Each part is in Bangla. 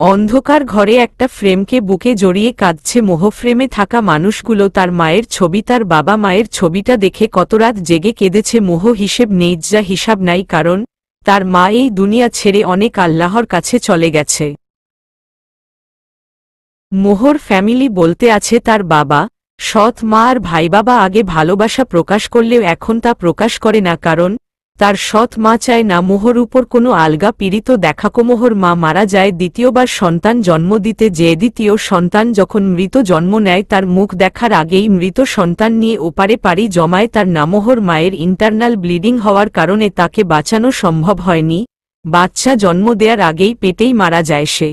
অন্ধকার ঘরে একটা ফ্রেমকে বুকে জড়িয়ে কাঁদছে মোহ। ফ্রেমে থাকা মানুষগুলো তার মায়ের ছবি, তার বাবা মায়ের ছবিটা দেখে কত রাত জেগে কেঁদেছে মোহ। হিসেব নেই, যা হিসাব নাই, কারণ তার মা এই দুনিয়া ছেড়ে অনেক আল্লাহর কাছে চলে গেছে। মোহর ফ্যামিলি বলতে আছে তার বাবা, সৎ মা আর ভাই। বাবা আগে ভালোবাসা প্রকাশ করলেও এখন তা প্রকাশ করে না, কারণ তার সৎ মা চায় না মোহর উপর কোনো আলগা পীড়িত দেখাকো। মোহর মা মারা যায় দ্বিতীয়বার সন্তান জন্ম দিতে যেয়ে। দ্বিতীয় সন্তান যখন মৃত জন্ম নেয়, তার মুখ দেখার আগেই মৃত সন্তান নিয়ে ওপারে পাড়ি জমায় তার নামোহর মায়ের ইন্টারনাল ব্লিডিং হওয়ার কারণে তাকে বাঁচানো সম্ভব হয়নি। বাচ্চা জন্ম দেওয়ার আগেই পেটেই মারা যায় সে।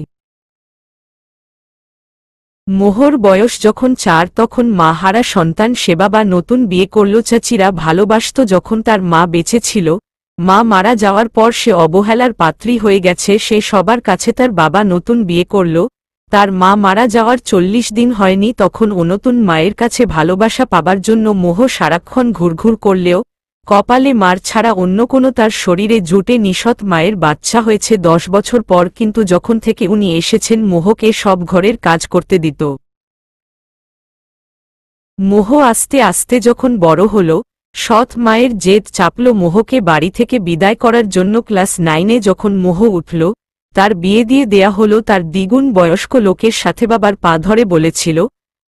মোহর বয়স যখন 4, তখন মা হারা সন্তান সে। বাবা নতুন বিয়ে করল, চাচিরা ভালোবাসত যখন তার মা বেঁচে ছিল। মা মারা যাওয়ার পর সে অবহেলার পাত্রী হয়ে গেছে। সে সবার কাছে তার বাবা নতুন বিয়ে করল। তার মা মারা যাওয়ার 40 দিন হয়নি, তখন ও নতুন মায়ের কাছে ভালোবাসা পাবার জন্য মোহ সারাক্ষণ ঘুরঘুর করলেও কপালে মার ছাড়া অন্য কোনো তার শরীরে জুটে। নিঃসৎ মায়ের বাচ্চা হয়েছে 10 বছর পর, কিন্তু যখন থেকে উনি এসেছেন মোহকে সব ঘরের কাজ করতে দিত। মোহ আস্তে আস্তে যখন বড় হল, সৎ মায়ের জেদ চাপল মোহকে বাড়ি থেকে বিদায় করার জন্য। ক্লাস 9-এ যখন মোহ উঠল, তার বিয়ে দিয়ে দেয়া হলো তার দ্বিগুণ বয়স্ক লোকের সাথে। বাবার পা ধরে বলেছিল,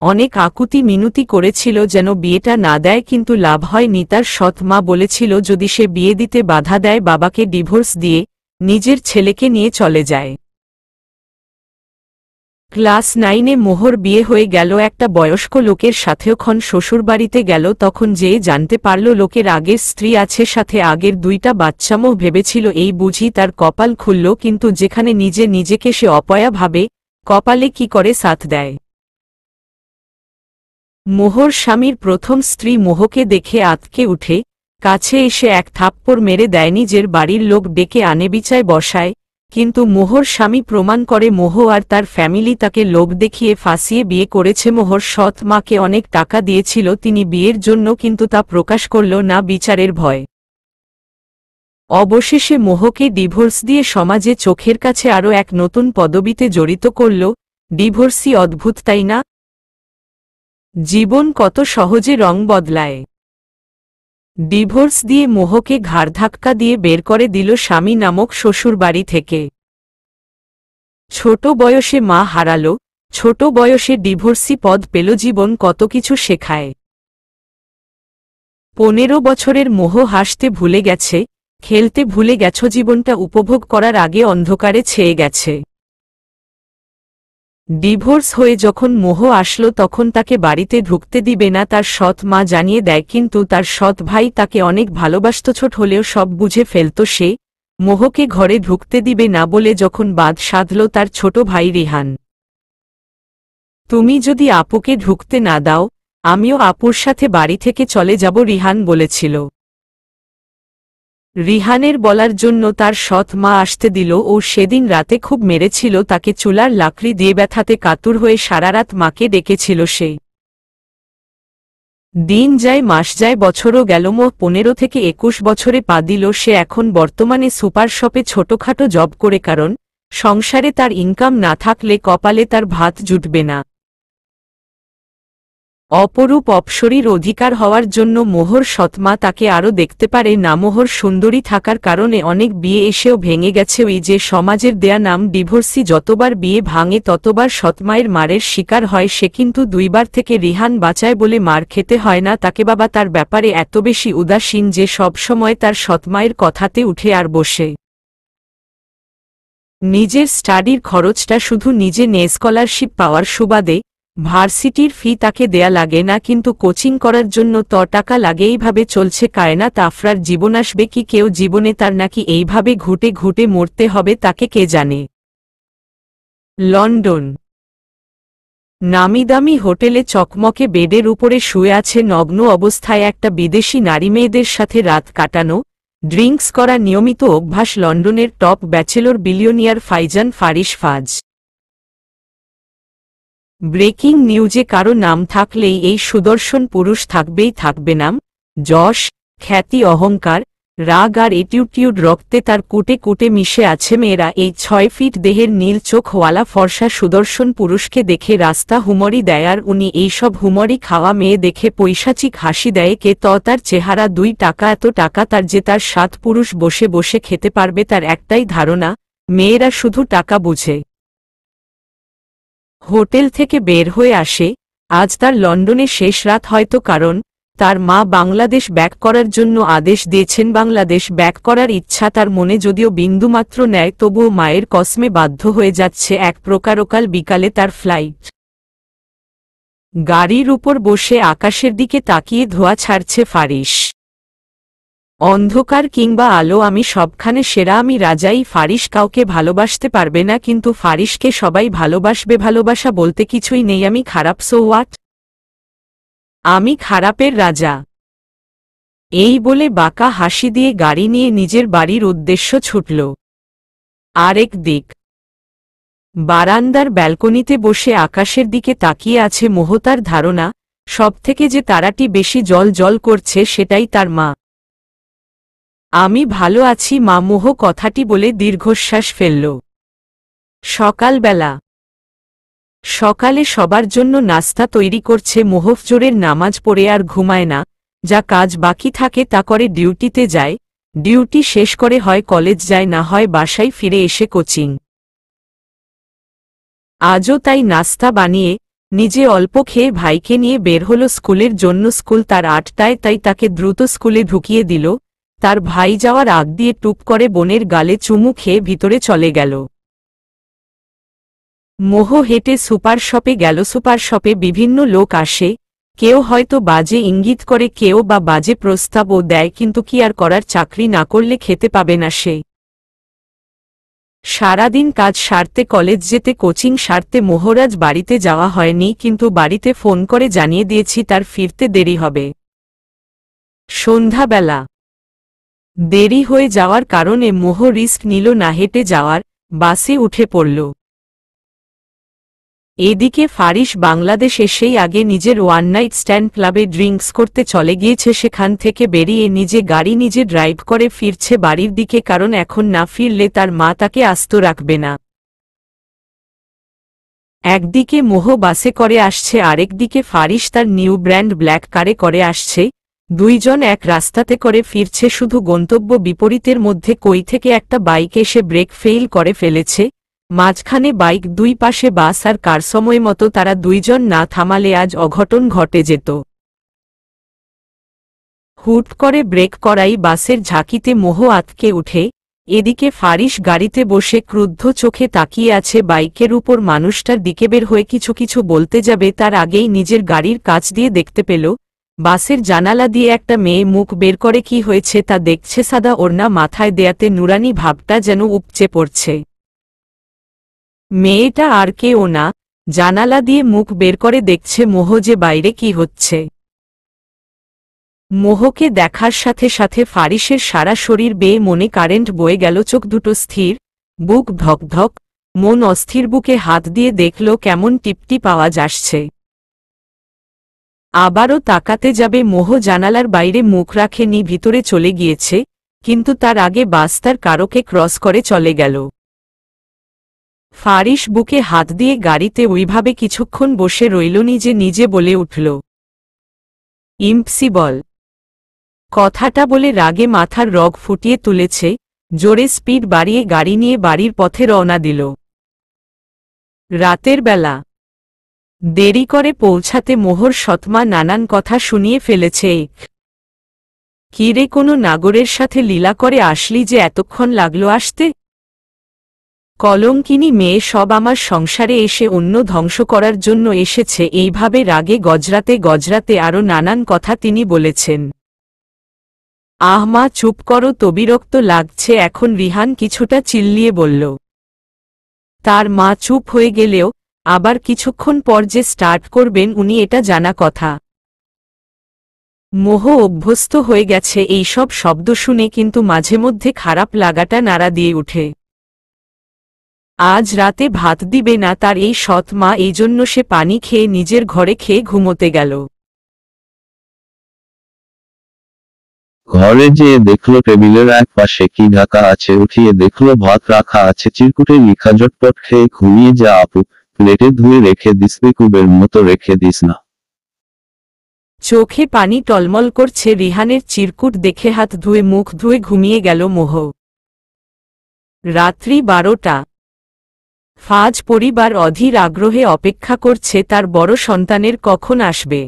অনেক আকুতি মিনতি করেছিল যেন বিয়েটা না দেয়, কিন্তু লাভ হয়নি। তার সৎ মা বলেছিল যদি সে বিয়ে দিতে বাধা দেয়, বাবাকে ডিভোর্স দিয়ে নিজের ছেলেকে নিয়ে চলে যায়। ক্লাস 9-এ মোহর বিয়ে হয়ে গেল একটা বয়স্ক লোকের সাথে। ওখন শ্বশুরবাড়িতে গেল, তখন যে জানতে পারল লোকের আগের স্ত্রী আছে, সাথে আগের 2টা বাচ্চা। মোহ ভেবেছিল এই বুঝি তার কপাল খুলল, কিন্তু যেখানে নিজে নিজেকে সে অপয়া ভাবে, কপালে কি করে সাথ দেয়। মোহর স্বামীর প্রথম স্ত্রী মোহকে দেখে আঁতকে উঠে কাছে এসে এক থাপ্পড় মেরে দেয়। নিজের বাড়ির লোক ডেকে আনে, বিচায় বসায়, কিন্তু মোহর স্বামী প্রমাণ করে মোহ আর তার ফ্যামিলি তাকে লোভ দেখিয়ে ফাঁসিয়ে বিয়ে করেছে। মোহর সৎ মাকে অনেক টাকা দিয়েছিল তিনি বিয়ের জন্য, কিন্তু তা প্রকাশ করল না বিচারের ভয়। অবশেষে মোহকে ডিভোর্স দিয়ে সমাজে চোখের কাছে আরও এক নতুন পদবিতে জড়িত করল। ডিভোর্সই অদ্ভুত, তাই না? জীবন কত সহজে রং বদলায়। ডিভোর্স দিয়ে মোহকে ঘাড় ধাক্কা দিয়ে বের করে দিল স্বামী নামক শ্বশুর বাড়ি থেকে। ছোট বয়সে মা হারালো, ছোট বয়সে ডিভোর্সি পদ পেল। জীবন কত কিছু শেখায়। 15 বছরের মোহ হাসতে ভুলে গেছে, খেলতে ভুলে গেছ। জীবনটা উপভোগ করার আগে অন্ধকারে ছেয়ে গেছে। ডিভোর্স হয়ে যখন মোহ আসলো, তখন তাকে বাড়িতে ঢুকতে দিবে না তার সৎ মা জানিয়ে দেয়, কিন্তু তার সৎ ভাই তাকে অনেক ভালোবাসত। ছোট হলেও সব বুঝে ফেলত সে। মোহকে ঘরে ঢুকতে দিবে না বলে যখন বাদ সাধল তার ছোট ভাই রিহান। তুমি যদি আপুকে ঢুকতে না দাও, আমিও আপুর সাথে বাড়ি থেকে চলে যাব, রিহান বলেছিল। রিহানের বলার জন্য তার সৎ মা আসতে দিল। ও সেদিন রাতে খুব মেরেছিল তাকে, চুলার লাকড়ি দিয়ে ব্যথাতে কাতুর হয়ে সারারাত মাকে ডেকেছিল সে। দিন যায়, মাস যায়, বছরও গেল। মোহ 15 থেকে 21 বছরে পা দিল সে। এখন বর্তমানে সুপার শপে ছোটখাটো জব করে, কারণ সংসারে তার ইনকাম না থাকলে কপালে তার ভাত জুটবে না। অপরূপ অপসরীর অধিকার হওয়ার জন্য মোহর সৎমা তাকে আরও দেখতে পারে না। মোহর সুন্দরী থাকার কারণে অনেক বিয়ে এসেও ভেঙে গেছে। ওই যে সমাজের দেয়া নাম ডিভোর্সি, যতবার বিয়ে ভাঙে ততবার সৎমায়ের মারের শিকার হয় সে, কিন্তু 2বার থেকে রিহান বাঁচায় বলে মার খেতে হয় না তাকে। বাবা তার ব্যাপারে এত বেশি উদাসীন যে সব সময় তার সৎমায়ের কথাতে উঠে আর বসে। নিজের স্টাডির খরচটা শুধু নিজে নিয়ে স্কলারশিপ পাওয়ার সুবাদে, ভার্সিটির ফি তাকে দেয়া লাগে না, কিন্তু কোচিং করার জন্য টাকা লাগে। এইভাবে চলছে কায়নাত। আফরার জীবন আসবে কি কেউ জীবনে তার, নাকি এইভাবে ঘুটে ঘুটে মরতে হবে তাকে কে জানে। লন্ডন নামিদামি হোটেলে চকমকে বেডের উপরে শুয়ে আছে নগ্ন অবস্থায় একটা বিদেশি নারী। মেয়েদের সাথে রাত কাটানো, ড্রিঙ্কস করা নিয়মিত অভ্যাস লন্ডনের top bachelor billionaire Faizan Faris ফাজ। ব্রেকিং নিউজে কারো নাম থাকলেই এই সুদর্শন পুরুষ থাকবেই থাকবে নাম, যশ, খ্যাতি, অহংকার, রাগ আর এটিটিউড রক্তে তার কুটে কুটে মিশে আছে। মেয়েরা এই 6 ফিট দেহের নীল চোখওয়ালা ফর্সা সুদর্শন পুরুষকে দেখে রাস্তা হুমরি দেয়, আর উনি এইসব হুমরি খাওয়া মেয়ে দেখে পৈশাচিক হাসি দেয়। কে তার চেহারা 2 টাকা, এত টাকা তার যে তার 7 পুরুষ বসে বসে খেতে পারবে। তার একটাই ধারণা, মেয়েরা শুধু টাকা বুঝে। হোটেল থেকে বের হয়ে আসে। আজ তার লন্ডনে শেষ রাত হয়তো, কারণ তার মা বাংলাদেশ ব্যাক করার জন্য আদেশ দিয়েছেন। বাংলাদেশ ব্যাক করার ইচ্ছা তার মনে যদিও বিন্দুমাত্র নেয়, তবুও মায়ের কসমে বাধ্য হয়ে যাচ্ছে এক প্রকার। কাল বিকালে তার ফ্লাইট। গাড়ির উপর বসে আকাশের দিকে তাকিয়ে ধোঁয়া ছাড়ছে ফারিস। অন্ধকার কিংবা আলো, আমি সবখানে সেরা, আমি রাজাই। ফারিস কাউকে ভালোবাসতে পারবে না, কিন্তু ফারিসকে সবাই ভালোবাসবে। ভালোবাসা বলতে কিছুই নেই, আমি খারাপ, সো হোয়াট? আমি খারাপের রাজা। এই বলে বাঁকা হাসি দিয়ে গাড়ি নিয়ে নিজের বাড়ির উদ্দেশ্য ছুটল। আরেক দিক, বারান্দার ব্যালকনিতে বসে আকাশের দিকে তাকিয়ে আছে মোহ। তার ধারণা, সবথেকে যে তারাটি বেশি জল জল করছে সেটাই তার মা। আমি ভালো আছি মা, মোহ কথাটি বলে দীর্ঘশ্বাস ফেলল। সকালবেলা। সকালে সবার জন্য নাস্তা তৈরি করছে মোহ। ফজরের নামাজ পড়ে আর ঘুমায় না, যা কাজ বাকি থাকে তা করে ডিউটিতে যায়। ডিউটি শেষ করে হয় কলেজ যায়, না হয় বাসায় ফিরে এসে কোচিং। আজও তাই নাস্তা বানিয়ে নিজে অল্প খেয়ে ভাইকে নিয়ে বের হল স্কুলের জন্য। স্কুল তার 8টায়, তাই তাকে দ্রুত স্কুলে ঢুকিয়ে দিল। তার ভাই যাওয়ার আগ দিয়ে টুপ করে বোনের গালে চুমু খেয়ে ভিতরে চলে গেল। মোহ হেঁটে সুপার শপে গেল। সুপার শপে বিভিন্ন লোক আসে, কেউ হয়তো বাজে ইঙ্গিত করে, কেউ বা বাজে প্রস্তাবও দেয়, কিন্তু কি আর করার, চাকরি না করলে খেতে পাবে না সে। সারাদিন কাজ সারতে, কলেজ যেতে, কোচিং সারতে মোহরাজ বাড়িতে যাওয়া হয়নি, কিন্তু বাড়িতে ফোন করে জানিয়ে দিয়েছি তার ফিরতে দেরি হবে। সন্ধ্যাবেলা। দেরি হয়ে যাওয়ার কারণে মোহ রিস্ক নিল না, হেঁটে যাওয়ার, বাসে উঠে পড়ল। এদিকে ফারিস বাংলাদেশ এসেই আগে নিজের ওয়ান নাইট স্ট্যান্ড ক্লাবে ড্রিঙ্কস করতে চলে গিয়েছে। সেখান থেকে বেরিয়ে নিজে গাড়ি নিজে ড্রাইভ করে ফিরছে বাড়ির দিকে, কারণ এখন না ফিরলে তার মা তাকে আস্ত রাখবে না। একদিকে মোহ বাসে করে আসছে, আরেকদিকে ফারিস তার নিউ ব্র্যান্ড ব্ল্যাক কারে করে আসছে। দুইজন এক রাস্তাতে করে ফিরছে, শুধু গন্তব্য বিপরীতের মধ্যে কই থেকে একটা বাইক এসে ব্রেক ফেইল করে ফেলেছে। মাঝখানে বাইক, দুই পাশে বাস আর কার। সময় মতো তারা দুইজন না থামালে আজ অঘটন ঘটে যেত। হুট করে ব্রেক করাই বাসের ঝাঁকিতে মোহ আতকে উঠে। এদিকে ফারিস গাড়িতে বসে ক্রুদ্ধ চোখে তাকিয়ে আছে বাইকের উপর মানুষটার দিকে। বের হয়ে কিছু কিছু বলতে যাবে, তার আগেই নিজের গাড়ির কাচ দিয়ে দেখতে পেল বাসের জানালা দিয়ে একটা মেয়ে মুখ বের করে। কি হয়েছে তা দেখছে, সাদা ওড়না মাথায়, দেয়াতে নুরানি ভাবটা যেন উপচে পড়ছে। মেয়েটা আর কেউ না, জানালা দিয়ে মুখ বের করে দেখছে মোহ যে বাইরে কি হচ্ছে। মোহকে দেখার সাথে সাথে ফারিসের সারা শরীর বেয়ে মনে কারেন্ট বয়ে গেল। চোখ দুটো স্থির, বুক ধকধক, মন অস্থির। বুকে হাত দিয়ে দেখল কেমন টিপটিপ আওয়াজ আসছে। আবারও তাকাতে যাবে মোহ, জানালার বাইরে মুখ রাখেনি, ভিতরে চলে গিয়েছে, কিন্তু তার আগে বাস তার কারোকে ক্রস করে চলে গেল। ফারিস বুকে হাত দিয়ে গাড়িতে ওইভাবে কিছুক্ষণ বসে রইল, নিজে নিজে বলে উঠল, ইম্পসিবল। কথাটা বলে রাগে মাথার রগ ফুটিয়ে তুলেছে, জোরে স্পিড বাড়িয়ে গাড়ি নিয়ে বাড়ির পথে রওনা দিল। রাতের বেলা। দেরি করে পৌঁছাতে মোহর সৎমা নানান কথা শুনিয়ে ফেলেছে। কি রে, কোনো নাগরের সাথে লীলা করে আসলি যে এতক্ষণ লাগলো আসতে? কলঙ্কিনী মেয়ে, সব আমার সংসারে এসে অন্য ধ্বংস করার জন্য এসেছে। এইভাবে রাগে গজরাতে গজরাতে আরও নানান কথা তিনি বলেছেন। আহ মা, চুপ করো তো, বিরক্ত লাগছে এখন, রিহান কিছুটা চিল্লিয়ে বলল। তার মা চুপ হয়ে গেলেও আবার কিছুক্ষণ পর যে স্টার্ট করবেন উনি, এটা জানা কথা। মোহ অভ্যস্ত হয়ে গেছে এই সব শব্দ শুনে, কিন্তু মাঝে মধ্যে খারাপ লাগাটা নাড়া দিয়ে উঠে। আজ রাতে ভাত দিবে না তার এই সৎ মা, এইজন্য সে পানি খেয়ে নিজের ঘরে খেয়ে ঘুমোতে গেল। ঘরে যেয়ে দেখলো টেবিলের এক পাশে কি ঢাকা আছে, উঠিয়ে দেখলো ভাত রাখা আছে চিরকুটে লিখা, ঝটপট খেয়ে ঘুমিয়ে যা আপু, প্লেটে ধুয়ে রেখে দিস, বেকুবের মতো রেখে দিস না। চোখে পানি টলমল করছে রিহানের চিরকুট দেখে হাত ধুয়ে মুখ ধুয়ে ঘুমিয়ে গেল মোহ। রাত্রি 12টা। ফাজ পরিবার অধীর আগ্রহে অপেক্ষা করছে তার বড় সন্তানের কখন আসবে।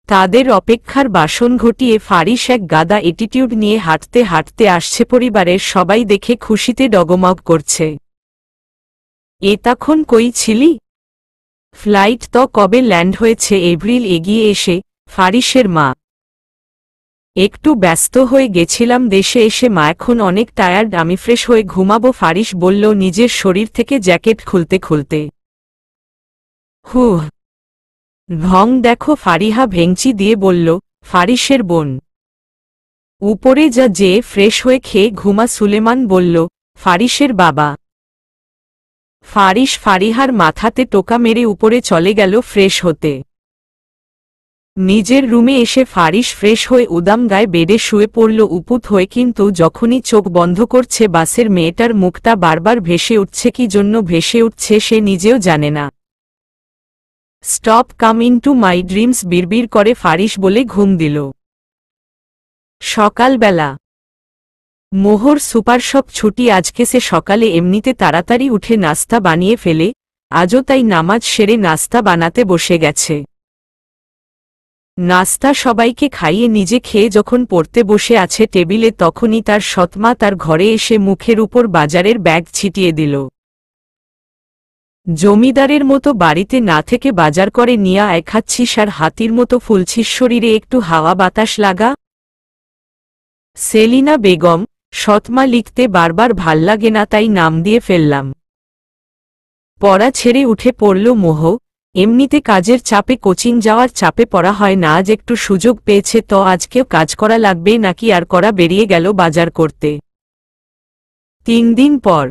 তাদের অপেক্ষার বাসন ঘটিয়ে ফারিস এক গাদা অ্যাটিটিউড নিয়ে হাঁটতে হাঁটতে আসছে। পরিবারের সবাই দেখে খুশিতে ডগমগ করছে। তখন কই ছিলি? ফ্লাইট তো কবে ল্যান্ড হয়েছে? এপ্রিল এগিয়ে এসে ফারিসের মা। একটু ব্যস্ত হয়ে গেছিলাম দেশে এসে মা, এখন অনেক টায়ার্ড, আমি ফ্রেশ হয়ে ঘুমাবো, ফারিস বলল নিজের শরীর থেকে জ্যাকেট খুলতে খুলতে। হুহ ঢং দেখো, ফারিহা ভেংচি দিয়ে বলল, ফারিসের বোন। উপরে যা যে ফ্রেশ হয়ে খেয়ে ঘুমা। সুলেমান বলল, ফারিসের বাবা। ফারিস ফারিহার মাথাতে টোকা মেরে উপরে চলে গেল ফ্রেশ হতে। নিজের রুমে এসে ফারিস ফ্রেশ হয়ে উদাম গায়ে বেডে শুয়ে পড়ল উপুত হয়ে, কিন্তু যখনই চোখ বন্ধ করছে বাসের মেয়েটার মুখটা বারবার ভেসে উঠছে। কি জন্য ভেসে উঠছে সে নিজেও জানে না। Stop come into my dreams বিড়বিড় করে ফারিস বলে ঘুম দিল। সকালবেলা মোহর সুপার শপ ছুটি আজকে। সে সকালে এমনিতে তাড়াতাড়ি উঠে নাস্তা বানিয়ে ফেলে, আজও তাই নামাজ সেরে নাস্তা বানাতে বসে গেছে। নাস্তা সবাইকে খাইয়ে নিজে খেয়ে যখন পড়তে বসে আছে টেবিলে, তখনই তার সৎমা তার ঘরে এসে মুখের উপর বাজারের ব্যাগ ছিটিয়ে দিল। জমিদারের মতো বাড়িতে না থেকে বাজার করে নিয়ে আয়, খাচ্ছিস আর হাতির মতো ফুলছিস, শরীরে একটু হাওয়া বাতাস লাগা। সেলিনা বেগম। সৎমা লিখতে বারবার ভাল্লাগে না, তাই নাম দিয়ে ফেললাম। পড়া ছেড়ে উঠে পড়ল মোহ। এমনিতে কাজের চাপে, কোচিং যাওয়ার চাপে পড়া হয় না, আজ একটু সুযোগ পেয়েছে তো আজকেও কাজ করা লাগবে নাকি আর করা। বেরিয়ে গেল বাজার করতে। 3 দিন পর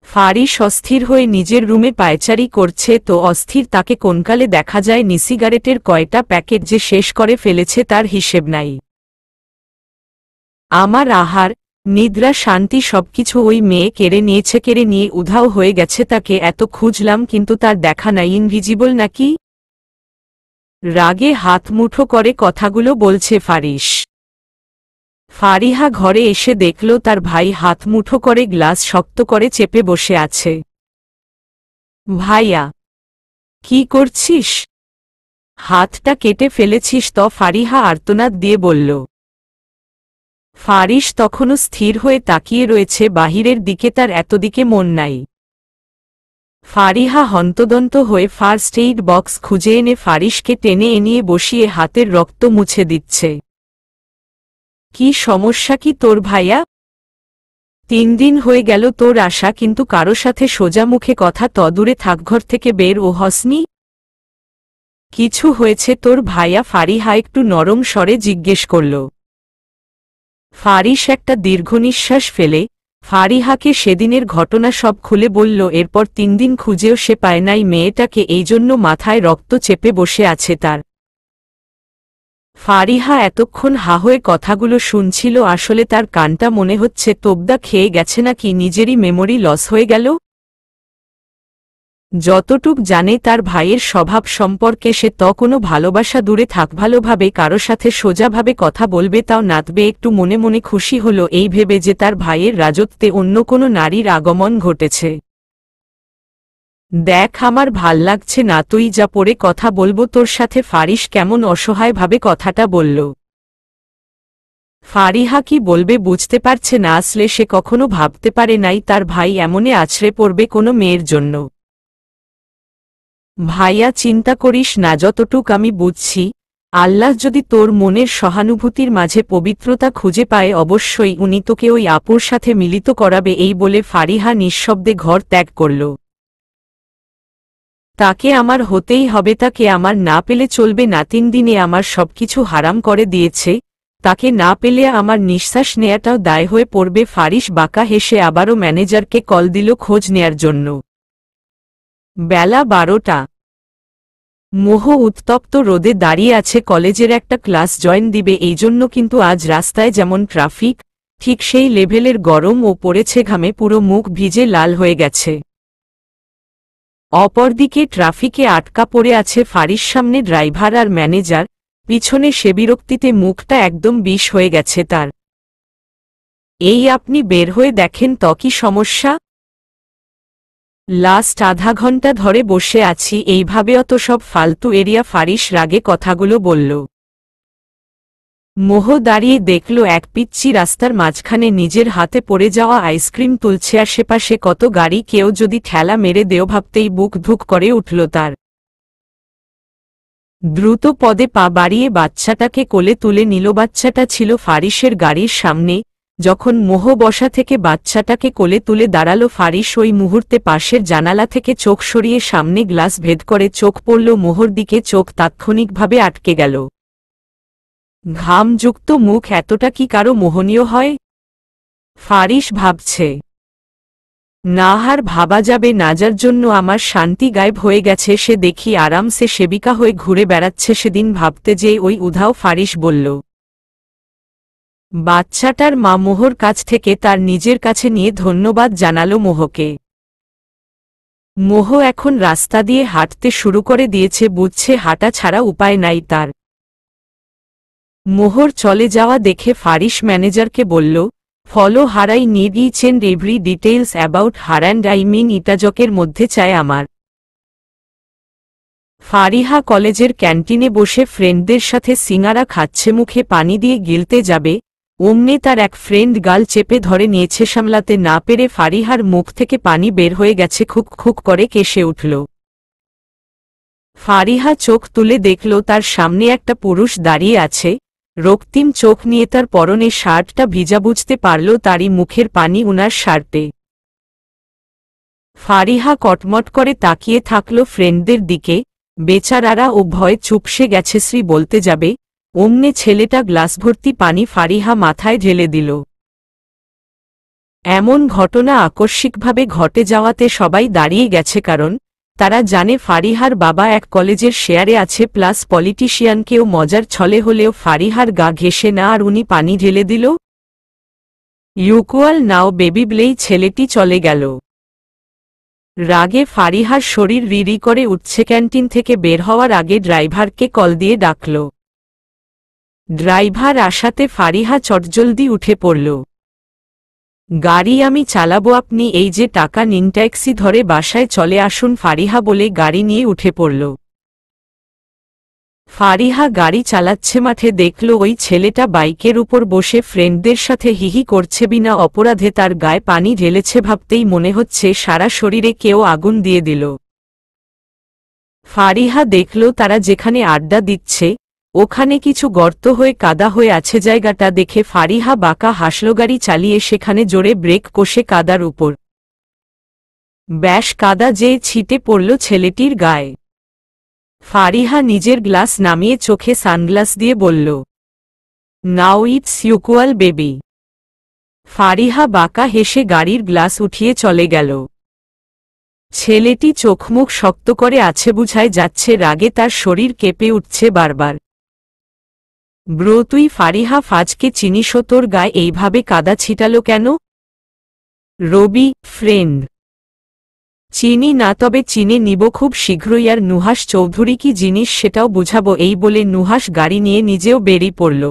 ফারিস অস্থির হয়ে নিজের রুমে পায়চারি করছে তো অস্থির তাকে কোনকালে দেখা যায় সিগারেটের কয়টা প্যাকেট যে শেষ করে ফেলেছে তার হিসেব নাই। আমার আহার নিদ্রা শান্তি সবকিছু ওই মেয়ে কেড়ে নিয়েছে, কেড়ে নিয়ে উধাও হয়ে গেছে। তাকে এত খুঁজলাম কিন্তু তার দেখা নাই। ইনভিজিবল নাকি? রাগে হাত মুঠো করে কথাগুলো বলছে ফারিস। ফারিহা ঘরে এসে দেখল তার ভাই হাত মুঠো করে গ্লাস শক্ত করে চেপে বসে আছে। ভাইয়া কি করছিস? হাতটা কেটে ফেলেছিস তো? ফারিহা আর্তনাদ দিয়ে বলল। ফারিস তখনও স্থির হয়ে তাকিয়ে রয়েছে বাহিরের দিকে, তার এতদিকে মন নাই। ফারিহা হন্তদন্ত হয়ে ফার্স্ট এইড বক্স খুঁজে এনে ফারিসকে টেনে এনিয়ে বসিয়ে হাতের রক্ত মুছে দিচ্ছে। কি সমস্যা কি তোর ভাইয়া? 3 দিন হয়ে গেল তোর আসা, কিন্তু কারো সাথে সোজা মুখে কথা তো দূরে থাক, ঘর থেকে বের ও হসনি। কিছু হয়েছে তোর ভাইয়া? ফারিহা একটু নরম স্বরে জিজ্ঞেস করল। ফারিস একটা দীর্ঘনিশ্বাস ফেলে ফারিহাকে সেদিনের ঘটনা সব খুলে বলল। এরপর 3 দিন খুঁজেও সে পায় নাই মেয়েটাকে, এই জন্য মাথায় রক্ত চেপে বসে আছে তার। ফারিহা এতক্ষণ হা হয়ে কথাগুলো শুনছিল। আসলে তার কানটা মনে হচ্ছে তোবদা খেয়ে গেছে, নাকি নিজেরই মেমোরি লস হয়ে গেল। যতটুক জানে তার ভাইয়ের স্বভাব সম্পর্কে, সে তো কোনো ভালোবাসা দূরে থাক, ভালোভাবে কারো সাথে সোজাভাবে কথা বলবে তাও নাতবে। একটু মনে মনে খুশি হলো এই ভেবে যে তার ভাইয়ের রাজত্বে অন্য কোনো নারীর আগমন ঘটেছে। দেখ আমার ভাল লাগছে না, তুই যা, পরে কথা বলবো তোর সাথে। ফারিস কেমন অসহায়ভাবে কথাটা বলল। ফারিহা কি বলবে বুঝতে পারছে না। আসলে সে কখনো ভাবতে পারে নাই তার ভাই এমনে আছড়ে পড়বে কোনো মেয়ের জন্য। ভাইয়া চিন্তা করিস না, যতটুক আমি বুঝছি, আল্লাহ যদি তোর মনের সহানুভূতির মাঝে পবিত্রতা খুঁজে পায় অবশ্যই উনি তোকে ওই আপুর সাথে মিলিত করাবে। এই বলে ফারিহা নিঃশব্দে ঘর ত্যাগ করল। তাকে আমার হতেই হবে, তাকে আমার না পেলে চলবে না। 3 দিনে আমার সবকিছু হারাম করে দিয়েছে, তাকে না পেলে আমার নিঃশ্বাস নেয়াটাও দায় হয়ে পড়বে। ফারিস বাঁকা হেসে আবারও ম্যানেজারকে কল দিল খোঁজ নেয়ার জন্য। বেলা 12টা। মোহ উত্তপ্ত রোদে দাঁড়িয়ে আছে, কলেজের একটা ক্লাস জয়েন দিবে, এই জন্য কিন্তু আজ রাস্তায় যেমন ট্রাফিক, ঠিক সেই লেভেলের গরম ও পড়েছে ঘামে, পুরো মুখ ভিজে লাল হয়ে গেছে। অপরদিকে ট্রাফিকে আটকা পড়ে আছে ফারিস, সামনে ড্রাইভার আর ম্যানেজার, পিছনে সে বিরক্তিতে মুখটা একদম বিষ হয়ে গেছে তার। এই আপনি বের হয়ে দেখেন তো কি সমস্যা? লাস্ট আধা ঘন্টা ধরে বসে আছি এইভাবে, অত সব ফালতু এরিয়া। ফারিস রাগে কথাগুলো বলল। মোহ দাঁড়িয়ে দেখল এক পিচ্চি রাস্তার মাঝখানে নিজের হাতে পড়ে যাওয়া আইসক্রিম তুলছে, আশেপাশে কত গাড়ি, কেউ যদি ঠেলা মেরে দেও ভাবতেই বুক ধুক করে উঠল তার। দ্রুত পদে পা বাড়িয়ে বাচ্চাটাকে কোলে তুলে নিল। বাচ্চাটা ছিল ফারিসের গাড়ির সামনে। যখন মোহ বসা থেকে বাচ্চাটাকে কোলে তুলে দাঁড়ালো ফারিস, ওই মুহূর্তে পাশের জানালা থেকে চোখ সরিয়ে সামনে গ্লাস ভেদ করে চোখ পড়ল মোহর দিকে। চোখ তাৎক্ষণিকভাবে আটকে গেল। ঘামযুক্ত মুখ এতটা কি কারো মোহনীয় হয়? ফারিস ভাবছে। না, হার ভাবা যাবে না, যার জন্য আমার শান্তি গায়েব হয়ে গেছে। সে দেখি আরামসে সেবিকা হয়ে ঘুরে বেড়াচ্ছে। সেদিন ভাবতে যে ওই উধাও। ফারিস বলল। বাচ্চাটার মা মোহর কাছ থেকে তার নিজের কাছে নিয়ে ধন্যবাদ জানালো মোহকে। মোহ এখন রাস্তা দিয়ে হাঁটতে শুরু করে দিয়েছে, বুঝছে হাঁটা ছাড়া উপায় নাই তার। মোহর চলে যাওয়া দেখে ফারিস ম্যানেজারকে বলল, follow her, I need each and every details about her and I mean ইটাজকের মধ্যে চায় আমার। ফারিহা কলেজের ক্যান্টিনে বসে ফ্রেন্ডদের সাথে সিঙ্গারা খাচ্ছে, মুখে পানি দিয়ে গিলতে যাবে অমনে তার এক ফ্রেন্ড গাল চেপে ধরে নিয়েছে। সামলাতে না পেরে ফারিহার মুখ থেকে পানি বের হয়ে গেছে, খুক খুক করে কেসে উঠল। ফারিহা চোখ তুলে দেখল তার সামনে একটা পুরুষ দাঁড়িয়ে আছে, রক্তিম চোখ নিয়ে। তার পরনে শার্টটা ভিজা, বুঝতে পারল তারই মুখের পানি উনার শার্টে। ফারিহা কটমট করে তাকিয়ে থাকল ফ্রেন্ডদের দিকে। বেচারারা ও ভয়ে চুপসে গেছে। শ্রী বলতে যাবে অমনে ছেলেটা গ্লাস ভর্তি পানি ফারিহা মাথায় ঢেলে দিল। এমন ঘটনা আকস্মিকভাবে ঘটে যাওয়াতে সবাই দাঁড়িয়ে গেছে, কারণ তারা জানে ফারিহার বাবা এক কলেজের শেয়ারে আছে, প্লাস পলিটিশিয়ানকেও মজার ছলে হলেও ফারিহার গা ঘেঁষে না আর উনি পানি ঢেলে দিল। ইউকুয়াল নাও বেবি বলেই ছেলেটি চলে গেল। রাগে ফারিহার শরীর রিরি করে উঠছে। ক্যান্টিন থেকে বের হওয়ার আগে ড্রাইভারকে কল দিয়ে ডাকল। ড্রাইভার আসাতে ফারিহা চটজলদি উঠে পড়ল। গাড়ি আমি চালাবো, আপনি এই যে টাকা নিন, ট্যাক্সি ধরে বাসায় চলে আসুন ফারিহা বলে গাড়ি নিয়ে উঠে পড়ল। ফারিহা গাড়ি চালাচ্ছে, মাঠে দেখল ওই ছেলেটা বাইকের উপর বসে ফ্রেন্ডদের সাথে হিহি করছে। বিনা অপরাধে তার গায়ে পানি ঢেলেছে, ভাবতেই মনে হচ্ছে সারা শরীরে কেউ আগুন দিয়ে দিল। ফারিহা দেখল তারা যেখানে আড্ডা দিচ্ছে ওখানে কিছু গর্ত হয়ে কাদা হয়ে আছে। জায়গাটা দেখে ফারিহা বাঁকা হাসল। গাড়ি চালিয়ে সেখানে জোরে ব্রেক কষে কাদার উপর ব্যাস কাদা যে ছিটে পড়ল ছেলেটির গায়ে। ফারিহা নিজের গ্লাস নামিয়ে চোখে সানগ্লাস দিয়ে বলল, নাও ইটস ইউকুয়াল বেবি। ফারিহা বাঁকা হেসে গাড়ির গ্লাস উঠিয়ে চলে গেল। ছেলেটি চোখমুখ শক্ত করে আছে, বুঝায় যাচ্ছে রাগে তার শরীর কেঁপে উঠছে বারবার। ব্রো তুই ফারিহা ফাজকে চিনিস? তোর গায়ে এইভাবে কাদা ছিটালো কেন? রবি, ফ্রেন্ড। চিনি না, তবে চিনে নিব খুব শীঘ্রই। আর নুহাস চৌধুরী কি জিনিস সেটাও বুঝাবো। এই বলে নুহাস গাড়ি নিয়ে নিজেও বেরিয়ে পড়ল।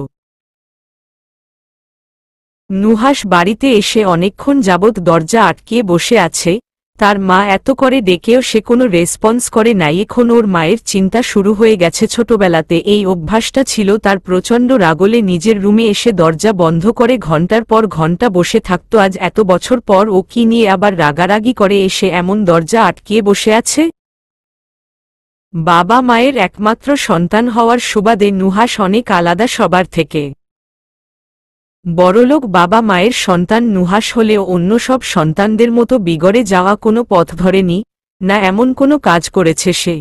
নুহাস বাড়িতে এসে অনেকক্ষণ যাবৎ দরজা আটকিয়ে বসে আছে। তার মা এত করে ডেকেও সে কোনো রেসপন্স করে নাই। এখন ওর মায়ের চিন্তা শুরু হয়ে গেছে। ছোটবেলাতে এই অভ্যাসটা ছিল তার। প্রচণ্ড রাগলে নিজের রুমে এসে দরজা বন্ধ করে ঘণ্টার পর ঘণ্টা বসে থাকত। আজ এত বছর পর ও কি নিয়ে আবার রাগারাগি করে এসে এমন দরজা আটকিয়ে বসে আছে? বাবা মায়ের একমাত্র সন্তান হওয়ার সুবাদে নুহাস অনেক আলাদা সবার থেকে। বড়লোক বাবা মায়ের সন্তান নুহাস হলেও অন্য সব সন্তানদের মতো বিগড়ে যাওয়া কোনো পথ ধরেনি, না এমন কোনো কাজ করেছে সে।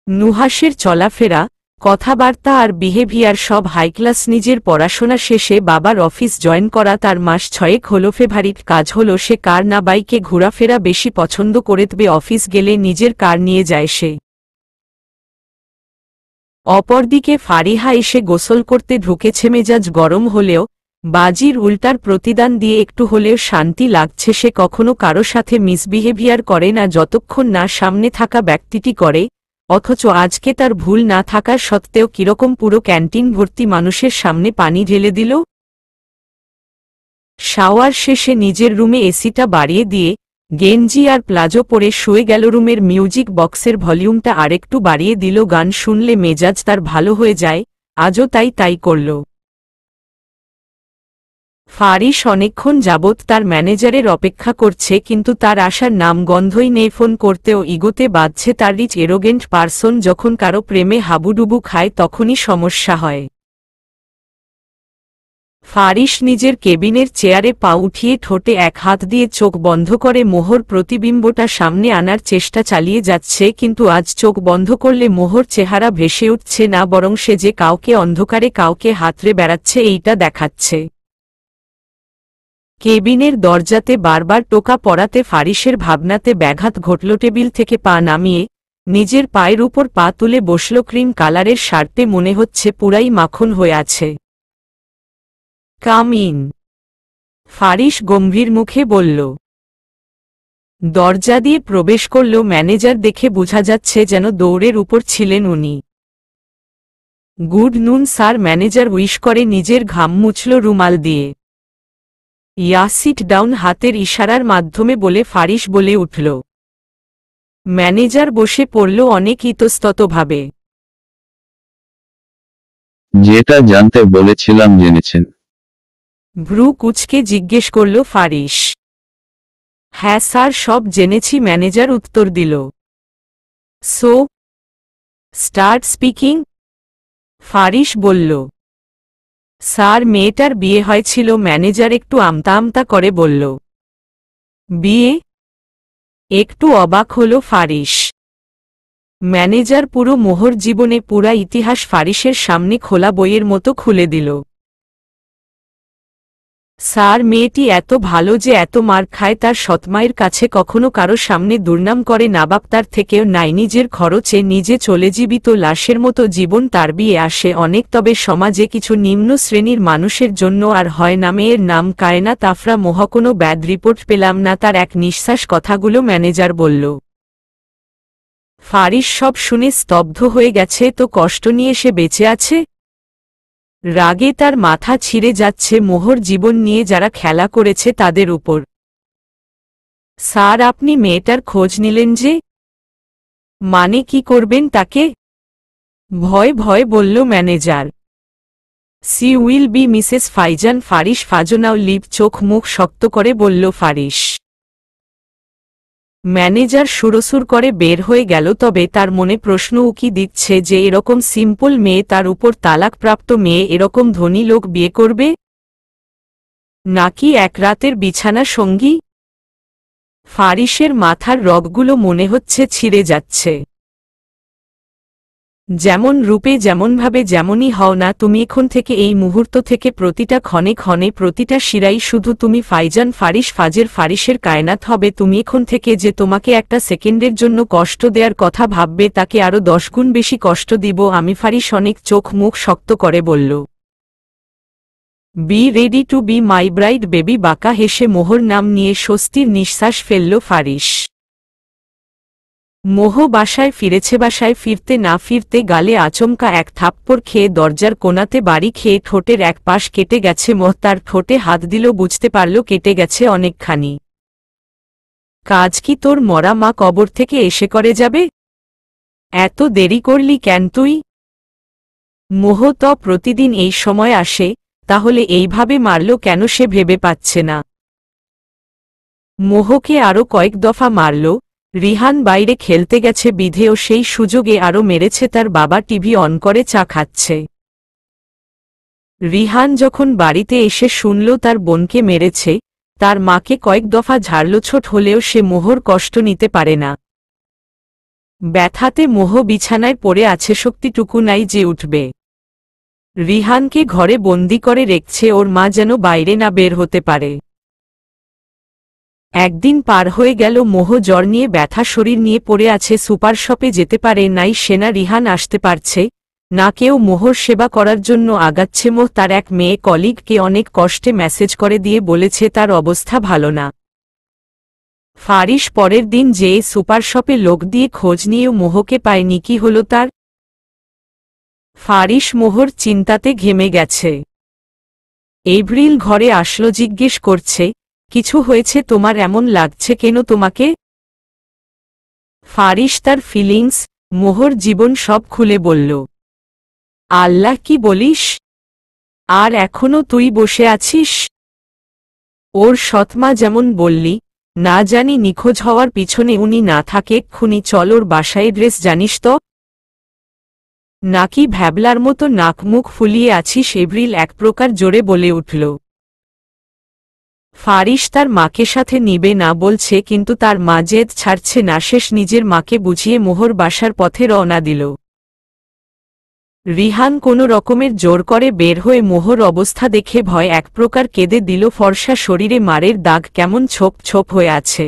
নুহাসের চলাফেরা, কথাবার্তা আর বিহেভিয়ার সব হাইক্লাস। নিজের পড়াশোনা শেষে বাবার অফিস জয়েন করা তার মাস 6 হলো। ফেভারিট কাজ হলো সে কার না বাইকে ঘোরাফেরা বেশি পছন্দ করে, তবে অফিস গেলে নিজের কার নিয়ে যায় সে। অপরদিকে ফারিহা এসে গোসল করতে ঢুকেছে। মেজাজ গরম হলেও বাজির উল্টার প্রতিদান দিয়ে একটু হলেও শান্তি লাগছে। সে কখনো কারো সাথে মিসবিহেভিয়ার করে না যতক্ষণ না সামনে থাকা ব্যক্তিটি করে, অথচ আজকে তার ভুল না থাকার সত্ত্বেও কিরকম পুরো ক্যান্টিন ভর্তি মানুষের সামনে পানি ঢেলে দিল। শাওয়ার শেষে নিজের রুমে এসিটা বাড়িয়ে দিয়ে গেঞ্জি আর প্লাজো পরে শুয়ে গেল। রুমের মিউজিক বক্সের ভলিউমটা আরেকটু বাড়িয়ে দিল। গান শুনলে মেজাজ তার ভালো হয়ে যায়, আজও তাই করল। ফারিস অনেকক্ষণ যাবৎ তার ম্যানেজারের অপেক্ষা করছে, কিন্তু তার আসার নাম গন্ধই নেই। ফোন করতেও ইগোতে বাজছে তার। রিচ এরোগেন্ট পারসন যখন কারো প্রেমে হাবুডুবু খায় তখনই সমস্যা হয়। ফারিস নিজের কেবিনের চেয়ারে পা উঠিয়ে ঠোঁটে এক হাত দিয়ে চোখ বন্ধ করে মোহর প্রতিবিম্বটা সামনে আনার চেষ্টা চালিয়ে যাচ্ছে, কিন্তু আজ চোখ বন্ধ করলে মোহর চেহারা ভেসে উঠছে না, বরং সে যে কাউকে অন্ধকারে কাউকে হাতড়ে বেড়াচ্ছে এইটা দেখাচ্ছে। কেবিনের দরজাতে বারবার টোকা পড়াতে ফারিসের ভাবনাতে ব্যাঘাত ঘটল। টেবিল থেকে পা নামিয়ে নিজের পায়ের উপর পা তুলে বসল। ক্রিম কালারের শার্টে মনে হচ্ছে পুরাই মাখন হয়ে আছে। কাম ইন, ফারিস গম্ভীর মুখে বলল। দরজা দিয়ে প্রবেশ করল। ম্যানেজার দেখে বোঝা যাচ্ছে যেন দৌড়ের উপর ছিলেন উনি। গুড নুন স্যার, ম্যানেজার উইশ করে নিজের ঘাম মুছল রুমাল দিয়ে। ইয়া সিট ডাউন হাতের ইশারার মাধ্যমে বলে ফারিস বলে উঠল। ম্যানেজার বসে পড়ল অনেক ইতস্ততভাবে। যেটা জানতে বলেছিলাম জেনেছেন? ভ্রু কুচকে জিজ্ঞেস করল ফারিস। হ্যাঁ স্যার, সব জেনেছি, ম্যানেজার উত্তর দিল। সো স্টার্ট স্পিকিং, ফারিস বলল। স্যার, মেয়েটার বিয়ে হয়েছিল, ম্যানেজার একটু আমতা আমতা করে বলল। বিয়ে? একটু অবাক হল ফারিস। ম্যানেজার পুরো মোহর জীবনে পুরা ইতিহাস ফারিসের সামনে খোলা বইয়ের মতো খুলে দিল। স্যার, মেয়েটি এত ভালো যে এত মার খায়, তার সৎমায়ের কাছে কখনো কারো সামনে দুর্নাম করে না, বাপ তার থেকেও নাই, নিজের খরচে নিজে চলে জীবিত লাশের মতো জীবন তার। বিয়ে আসে অনেক, তবে সমাজে কিছু নিম্ন শ্রেণীর মানুষের জন্য আর হয় না। মেয়ের নাম কায়নাত আফরা মোহ। কোনো ব্যাড রিপোর্ট পেলাম না, তার এক নিঃশ্বাস কথাগুলো ম্যানেজার বলল। ফারিস সব শুনে স্তব্ধ হয়ে গেছে। তো কষ্ট নিয়ে সে বেঁচে আছে? রাগে তার মাথা ছিঁড়ে যাচ্ছে মোহর জীবন নিয়ে যারা খেলা করেছে তাদের উপর। স্যার, আপনি মেয়েটার খোঁজ নিলেন যে? মানে কি করবেন তাকে? ভয় ভয় বলল manager. She will be Mrs Faizan Faris ফাজনাও লিভ। চোখ মুখ শক্ত করে বলল ফারিস। ম্যানেজার সুরসুর করে বের হয়ে গেল। তবে তার মনে প্রশ্ন উকি দিচ্ছে যে এরকম সিম্পল মেয়ে, তার উপর তালাকপ্রাপ্ত মেয়ে, এরকম ধনী লোক বিয়ে করবে নাকি এক রাতের বিছানা সঙ্গী? ফারিসের মাথার রগগুলো মনে হচ্ছে ছিঁড়ে যাচ্ছে। যেমন রূপে যেমনভাবে যেমনই হও না তুমি, এখন থেকে এই মুহূর্ত থেকে প্রতিটা ক্ষণে ক্ষণে প্রতিটা শিরাই শুধু তুমি ফাইজান ফারিস ফাজের ফারিসের কায়নাত হবে। তুমি এখন থেকে যে তোমাকে একটা সেকেন্ডের জন্য কষ্ট দেওয়ার কথা ভাববে তাকে আরো 10 গুণ বেশি কষ্ট দিব আমি। ফারিস অনেক চোখ মুখ শক্ত করে বলল। Be ready to be my bride baby. বাঁকা হেসে মোহর নাম নিয়ে স্বস্তির নিঃশ্বাস ফেলল ফারিস। মোহ বাসায় ফিরেছে। বাসায় ফিরতে না ফিরতে গালে আচমকা এক থাপ্পড় খেয়ে দরজার কোণাতে বাড়ি খেয়ে ঠোঁটের এক পাশ কেটে গেছে। মোহ তার ঠোঁটে হাত দিল, বুঝতে পারল কেটে গেছে অনেকখানি। কাজ কি তোর মরা মা কবর থেকে এসে করে যাবে? এত দেরি করলি কেন তুই? মোহ তো প্রতিদিন এই সময় আসে, তাহলে এইভাবে মারল কেন সে ভেবে পাচ্ছে না। মোহকে আরো কয়েক দফা মারল। রিহান বাইরে খেলতে গেছে বিধেও সেই সুযোগে আরও মেরেছে। তার বাবা টিভি অন করে চা খাচ্ছে। রিহান যখন বাড়িতে এসে শুনল তার বোনকে মেরেছে, তার মাকে কয়েক দফা ঝাড়ল। ছোট হলেও সে মোহর কষ্ট নিতে পারে না। ব্যথাতে মোহ বিছানায় পড়ে আছে, শক্তিটুকু নাই যে উঠবে। রিহানকে ঘরে বন্দি করে রেখেছে, ওর মা যেন বাইরে না বের হতে পারে। একদিন পার হয়ে গেল। মোহ জ্বর নিয়ে ব্যথা শরীর নিয়ে পড়ে আছে, সুপার শপে যেতে পারে নাই সেনা। রিহান আসতে পারছে, না কেউ মোহর সেবা করার জন্য আগাচ্ছে। মোহ তার এক মেয়ে কলিগকে অনেক কষ্টে মেসেজ করে দিয়ে বলেছে তার অবস্থা ভালো না। ফারিস পরের দিন যেয়ে সুপার শপে লোক দিয়ে খোঁজ নিয়েও মোহকে পায়নি। কি হলো তার? ফারিস মোহর চিন্তাতে ঘেমে গেছে। এপ্রিল ঘরে আসলো, জিজ্ঞেস করছে, কিছু হয়েছে তোমার? এমন লাগছে কেন তোমাকে? ফারিস তার ফিলিংস, মোহর জীবন সব খুলে বলল। আল্লাহ, কি বলিস? আর এখনো তুই বসে আছিস? ওর সৎমা যেমন বললি, না জানি নিখোঁজ হওয়ার পিছনে উনি না থাকে। এক্ষুনি চল ওর বাসায়। ড্রেস জানিস তো? নাকি ভ্যাবলার মতো নাক মুখ ফুলিয়ে আছিস? এপ্রিল এক প্রকার জোরে বলে উঠল। ফারিস তার মাকে সাথে নিবে না বলছে, কিন্তু তার মা জেদ ছাড়ছে না। শেষ নিজের মাকে বুঝিয়ে মোহর বাসার পথে রওনা দিল। রিহান কোনো রকমের জোর করে বের হয়ে মোহর অবস্থা দেখে ভয় এক প্রকার কেঁদে দিল। ফর্সা শরীরে মারের দাগ কেমন ছোপ ছোপ হয়ে আছে।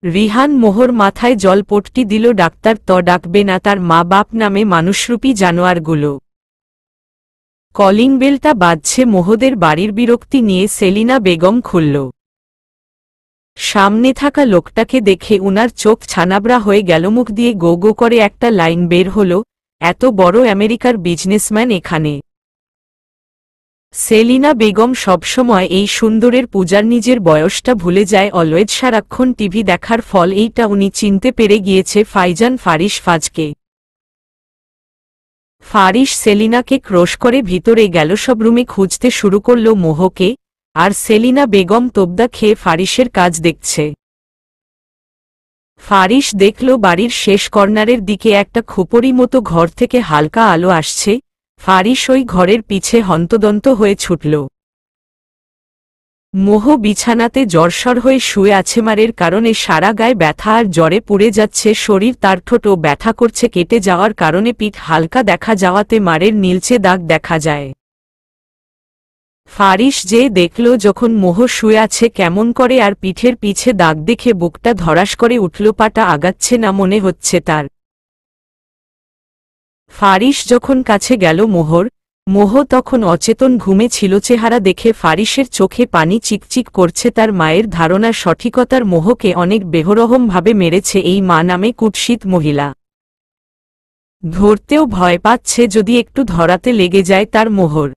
রিহান মোহর মাথায় জলপট্টি দিল। ডাক্তার তো ডাকবে না? তার মা বাপ নামে মানুষরূপী জানোয়ারগুলো। কলিং বেলটা বাজছে। মোহদের বাড়ির বিরক্তি নিয়ে সেলিনা বেগম খুলল। সামনে থাকা লোকটাকে দেখে উনার চোখ ছানাবড়া হয়ে গেল। মুখ দিয়ে গো গো করে একটা লাইন বের হল, এত বড় আমেরিকার বিজনেসম্যান এখানে। সেলিনা বেগম সবসময় এই সুন্দরের পূজার নিজের বয়সটা ভুলে যায়। অলওয়েজ সারাক্ষণ টিভি দেখার ফল এইটা উনি চিনতে পেরে গিয়েছে ফাইজান ফারিস ফাজকে। ফারিস সেলিনাকে ক্রশ করে ভিতরে গেল। সব রুমে খুঁজতে শুরু করল মোহকে, আর সেলিনা বেগম তোবদা খেয়ে ফারিসের কাজ দেখছে। ফারিস দেখল বাড়ির শেষ কর্নারের দিকে একটা খুপড়ি মতো ঘর থেকে হালকা আলো আসছে। ফারিস ওই ঘরের পিছে হন্তদন্ত হয়ে ছুটল। মোহ বিছানাতে জ্বরসর হয়ে শুয়ে আছে। মারের কারণে সারা গায়ে ব্যথা আর জ্বরে পুড়ে যাচ্ছে শরীর। তার ঠোঁটও ব্যথা করছে। কেটে যাওয়ার কারণে পিঠ হালকা দেখা যাওয়াতে মারের নীলচে দাগ দেখা যায়। ফারিস যে দেখল যখন মোহ শুয়ে আছে কেমন করে, আর পিঠের পিছে দাগ দেখে বুকটা ধরাস করে উঠল। পাটা আগাচ্ছে না মনে হচ্ছে তার। ফারিস যখন কাছে গেল মোহ তখন অচেতন ঘুমে ছিল। চেহারা দেখে ফারিসের চোখে পানি চিকচিক করছে। তার মায়ের ধারণার সঠিকতার। মোহকে অনেক বেহরহমভাবে মেরেছে এই মা নামে কুৎসিত মহিলা। ধরতেও ভয় পাচ্ছে যদি একটু ধরাতে লেগে যায় তার। মোহর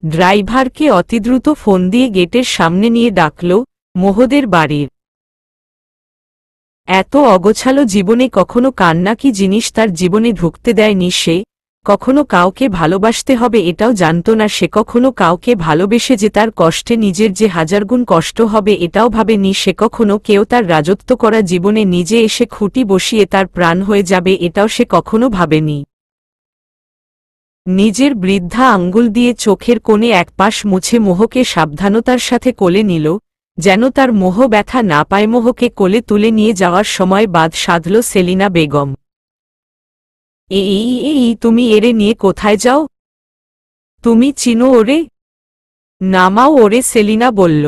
ড্রাইভারকে অতিদ্রুত ফোন দিয়ে গেটের সামনে নিয়ে ডাকল মোহদের বাড়ির। এত অগোছালো জীবনে কখনো কান্না কি জিনিস তার জীবনে ঢুকতে দেয়নি সে। কখনো কাউকে ভালোবাসতে হবে এটাও জানত না সে। কখনো কাউকে ভালোবেসে যে তার কষ্টে নিজের যে হাজারগুণ কষ্ট হবে এটাও ভাবেনি সে। কখনো কেউ তার রাজত্ব করা জীবনে নিজে এসে খুঁটি বসিয়ে তার প্রাণ হয়ে যাবে এটাও সে কখনো ভাবেনি। নিজের বৃদ্ধা আঙ্গুল দিয়ে চোখের কোণে এক পাশ মুছে মোহকে সাবধানতার সাথে কোলে নিল, যেন তার মোহ ব্যথা না পায়। মোহকে কোলে তুলে নিয়ে যাওয়ার সময় বাদ সাধল সেলিনা বেগম। এই তুমি এরে নিয়ে কোথায় যাও? তুমি চিনো ওরে? নামাও ওরে, সেলিনা বলল।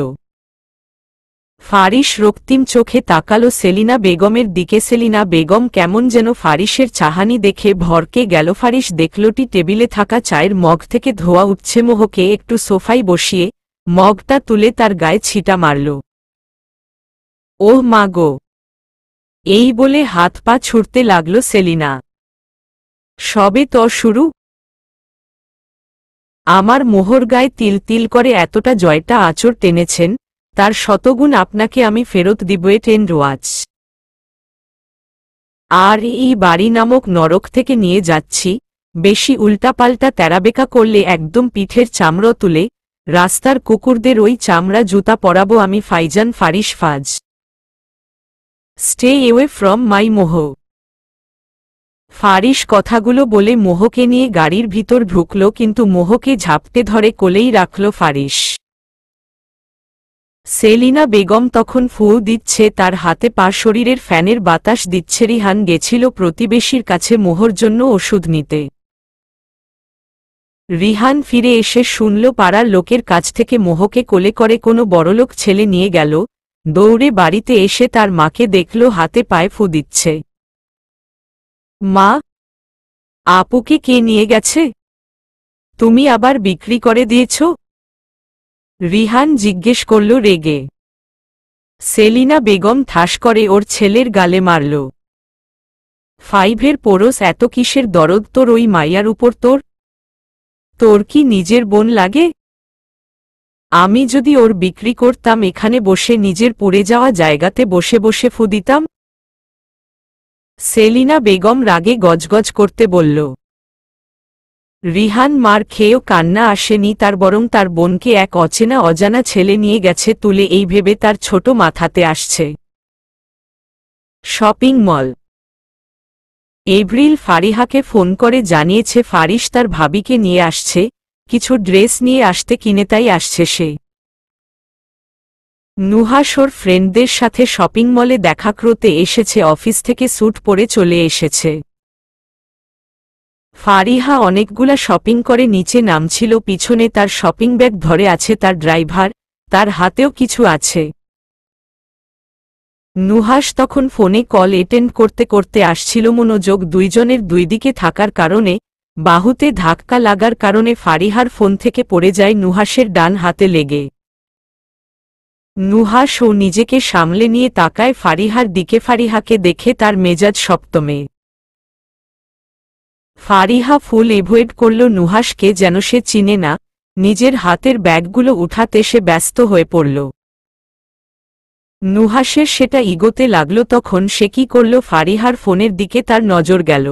ফারিস রক্তিম চোখে তাকালো সেলিনা বেগমের দিকে। সেলিনা বেগম কেমন যেন ফারিসের চাহানি দেখে ভরকে গেল। ফারিস দেখলটি টেবিলে থাকা চায়ের মগ থেকে ধোয়া উঠছে। মোহকে একটু সোফায় বসিয়ে মগটা তুলে তার গায়ে ছিটা মারল। ওহ মা গো! এই বলে হাত পা ছুটতে লাগল সেলিনা। সবে তো শুরু। আমার মোহর গায়ে তিল তিল করে এতটা জয়টা আঁচড় টেনেছেন, তার শতগুণ আপনাকে আমি ফেরত দিব। টেন রোয়াজ আর এই বাড়ি নামক নরক থেকে নিয়ে যাচ্ছি। বেশি উল্টাপাল্টা তেরাবেকা করলে একদম পিঠের চামড়া তুলে রাস্তার কুকুরদের ওই চামড়া জুতা পরাবো আমি। ফাইজান ফারিস ফাজ। স্টে এওয়ে ফ্রম মাই মোহ। ফারিস কথাগুলো বলে মোহকে নিয়ে গাড়ির ভিতর ঢুকল, কিন্তু মোহকে ঝাপটে ধরে কোলেই রাখল ফারিস। সেলিনা বেগম তখন ফুঁ দিচ্ছে, তার হাতে পা শরীরের ফ্যানের বাতাস দিচ্ছে। রিহান গেছিল প্রতিবেশীর কাছে মোহর জন্য ওষুধ নিতে। রিহান ফিরে এসে শুনল পাড়ার লোকের কাছ থেকে মোহকে কোলে করে কোনো বড়লোক ছেলে নিয়ে গেল। দৌড়ে বাড়িতে এসে তার মাকে দেখল হাতে পায়ে ফুঁ দিচ্ছে। মা! আপুকে কে নিয়ে গেছে? তুমি আবার বিক্রি করে দিয়েছ? রিহান জিজ্ঞেস করল রেগে। সেলিনা বেগম ঠাস করে ওর ছেলের গালে মারল। 5 পোরস এত কিসের দরদ তোর ওই মাইয়ার উপর? তোর কি নিজের বোন লাগে? আমি যদি ওর বিক্রি করতাম এখানে বসে নিজের পড়ে যাওয়া জায়গাতে বসে বসে ফু দিতাম। সেলিনা বেগম রাগে গজগজ করতে বলল। রিহান মার খেয়েও কান্না আসেনি তার, বরং তার বোনকে এক অচেনা অজানা ছেলে নিয়ে গেছে তুলে, এই ভেবে তার ছোট মাথাতে আসছে। Shopping mall. এপ্রিল ফারিহাকে ফোন করে জানিয়েছে ফারিস তার ভাবিকে নিয়ে আসছে, কিছু ড্রেস নিয়ে আসতে কিনে, তাই আসছে সে। নুহাস ওর ফ্রেন্ডদের সাথে শপিং মলে দেখা করতে এসেছে, অফিস থেকে স্যুট পরে চলে এসেছে। ফারিহা অনেকগুলা শপিং করে নিচে নামছিল, পিছনে তার শপিং ব্যাগ ধরে আছে তার ড্রাইভার, তার হাতেও কিছু আছে। নুহাস তখন ফোনে কল অ্যাটেন্ড করতে করতে আসছিল, মনোযোগ দুইজনের দুই দিকে থাকার কারণে বাহুতে ধাক্কা লাগার কারণে ফারিহার ফোন থেকে পড়ে যায় নুহাসের ডান হাতে লেগে। নুহাস ও নিজেকে সামলে নিয়ে তাকায় ফারিহার দিকে, ফারিহাকে দেখে তার মেজাজ সপ্তমে। ফারিহা ফুল এভয়েড করল নুহাসকে, যেন সে চিনে না, নিজের হাতের ব্যাগগুলো উঠাতে সে ব্যস্ত হয়ে পড়ল। নুহাসের সেটা ইগোতে লাগল, তখন সে কি করল, ফারিহার ফোনের দিকে তার নজর গেল।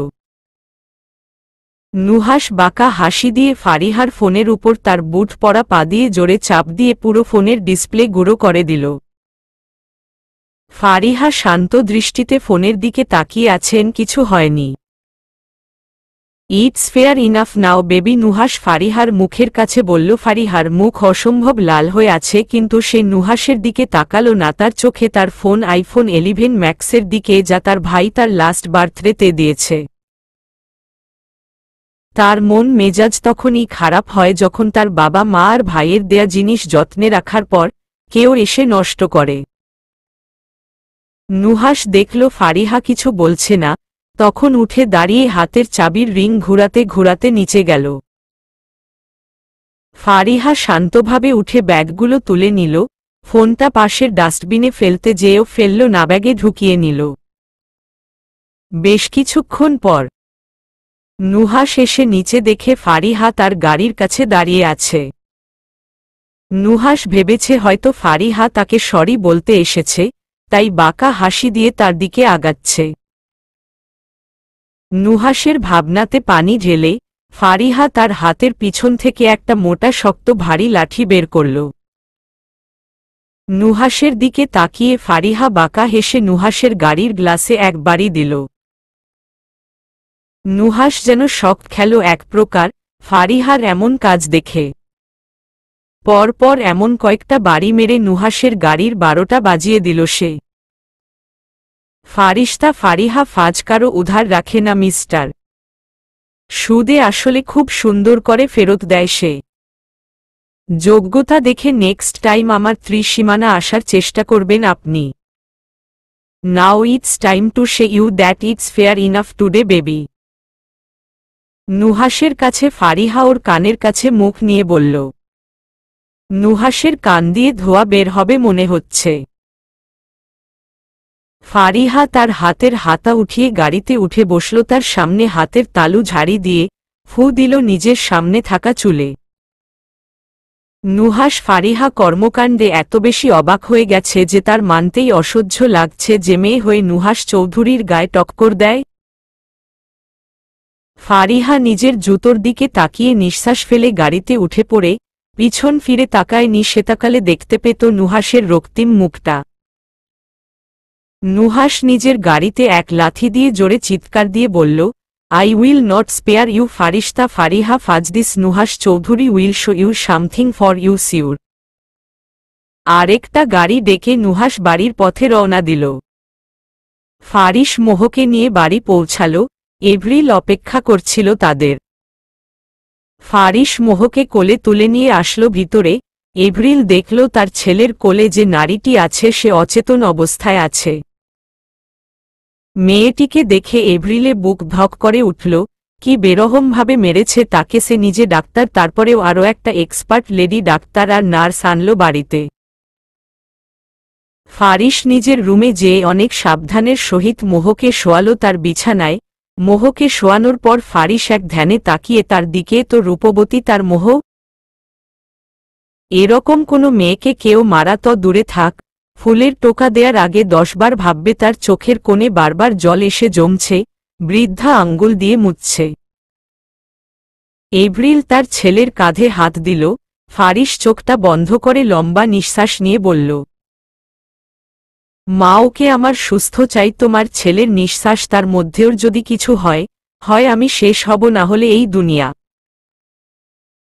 নুহাস বাঁকা হাসি দিয়ে ফারিহার ফোনের উপর তার বুট পরা পা দিয়ে জোরে চাপ দিয়ে পুরো ফোনের ডিসপ্লে গুঁড়ো করে দিল। ফারিহা শান্ত দৃষ্টিতে ফোনের দিকে তাকিয়ে আছেন, কিছু হয়নি। It's fair enough now baby, Nuhas ফারিহার মুখের কাছে বলল। ফারিহার মুখ অসম্ভব লাল হয়ে আছে, কিন্তু সে নুহাসের দিকে তাকালো না, তার চোখে তার ফোন আইফোন 11 ম্যাক্সের দিকে, যা তার ভাই তার লাস্ট বার্থডেতে দিয়েছে। তার মন মেজাজ তখনই খারাপ হয় যখন তার বাবা মা আর ভাইয়ের দেয়া জিনিস যত্নে রাখার পর কেউ এসে নষ্ট করে। নুহাস দেখল ফারিহা কিছু বলছে না, তখন উঠে দাঁড়িয়ে হাতের চাবির রিং ঘুরাতে ঘুরাতে নিচে গেল। ফারিহা শান্তভাবে উঠে ব্যাগগুলো তুলে নিল, ফোনটা পাশের ডাস্টবিনে ফেলতে যেয়েও ফেলল না, ব্যাগে ঢুকিয়ে নিল। বেশ কিছুক্ষণ পর নুহাস এসে নিচে দেখে ফারিহা তার গাড়ির কাছে দাঁড়িয়ে আছে। নুহাস ভেবেছে হয়তো ফারিহা তাকে সরি বলতে এসেছে, তাই বাঁকা হাসি দিয়ে তার দিকে আগাচ্ছে। নুহাসের ভাবনাতে পানি ঢেলে ফারিহা তার হাতের পিছন থেকে একটা মোটা শক্ত ভারী লাঠি বের করল। নুহাসের দিকে তাকিয়ে ফারিহা বাঁকা হেসে নুহাসের গাড়ির গ্লাসে এক বাড়ি দিল। নুহাস যেন শক খেল এক প্রকার ফারিহার এমন কাজ দেখে। পরপর এমন কয়েকটা বাড়ি মেরে নুহাসের গাড়ির 12টা বাজিয়ে দিল সে। ফারিস্তা ফারিহা ফাজ কারো উধার রাখে না মিস্টার। সুদে আসলে খুব সুন্দর করে ফেরত দেয় সে। যোগ্যতা দেখে নেক্সট টাইম আমার ত্রিসীমানা আসার চেষ্টা করবেন আপনি। Now it's time to say you that it's fair enough today baby. নুহাসের কাছে ফারিহা ওর কানের কাছে মুখ নিয়ে বলল। নুহাসের কান দিয়ে ধোঁয়া বের হবে মনে হচ্ছে। ফারিহা তার হাতের হাতা উঠিয়ে গাড়িতে উঠে বসল, তার সামনে হাতের তালু ঝাড়ি দিয়ে ফু দিল নিজের সামনে থাকা চুলে। নুহাস ফারিহা কর্মকাণ্ডে এত বেশি অবাক হয়ে গেছে যে তার মানতেই অসহ্য লাগছে যে মেয়ে হয়ে নুহাস চৌধুরীর গায়ে টক্কর দেয়। ফারিহা নিজের জুতোর দিকে তাকিয়ে নিঃশ্বাস ফেলে গাড়িতে উঠে পড়ে পিছন ফিরে তাকায়নি, সে তাকালে দেখতে পেত নুহাসের রক্তিম মুখটা। নুহাস নিজের গাড়িতে এক লাথি দিয়ে জোরে চিৎকার দিয়ে বলল, I will not spare you ফারিস্তা ফারিহা ফাজদিস Nuhas Chowdhury will show you something for you sure. আরেকটা গাড়ি ডেকে নুহাস বাড়ির পথে রওনা দিল। ফারিস মোহকে নিয়ে বাড়ি পৌঁছাল। এপ্রিল অপেক্ষা করছিল তাদের। ফারিস মোহকে কোলে তুলে নিয়ে আসলো ভিতরে। এপ্রিল দেখল তার ছেলের কোলে যে নারীটি আছে সে অচেতন অবস্থায় আছে। মেয়েটিকে দেখে এপ্রিলে বুক ধক করে উঠল। কি বেরহমভাবে মেরেছে তাকে। সে নিজে ডাক্তার, তারপরেও আরও একটা এক্সপার্ট লেডি ডাক্তার আর নার্স আনলো বাড়িতে। ফারিস নিজের রুমে যেয়ে অনেক সাবধানের সহিত মোহকে শোয়ালো তার বিছানায়। মোহকে শোয়ানোর পর ফারিস এক ধ্যানে তাকিয়ে তার দিকে, তো রূপবতী তার মোহ। এরকম কোনো মেয়েকে কেউ মারা তো দূরে থাক, ফুলের টোকা দেয়ার আগে 10 বার ভাববে। তার চোখের কোণে বারবার জল এসে জমছে, বৃদ্ধা আঙ্গুল দিয়ে মুছছে। এপ্রিল তার ছেলের কাঁধে হাত দিল। ফারিস চোখটা বন্ধ করে লম্বা নিঃশ্বাস নিয়ে বলল, মা, ওকে আমার সুস্থ চাই। তোমার ছেলের নিঃশ্বাস, তার মধ্যেও যদি কিছু হয়, হয় আমি শেষ হব, না হলে এই দুনিয়া।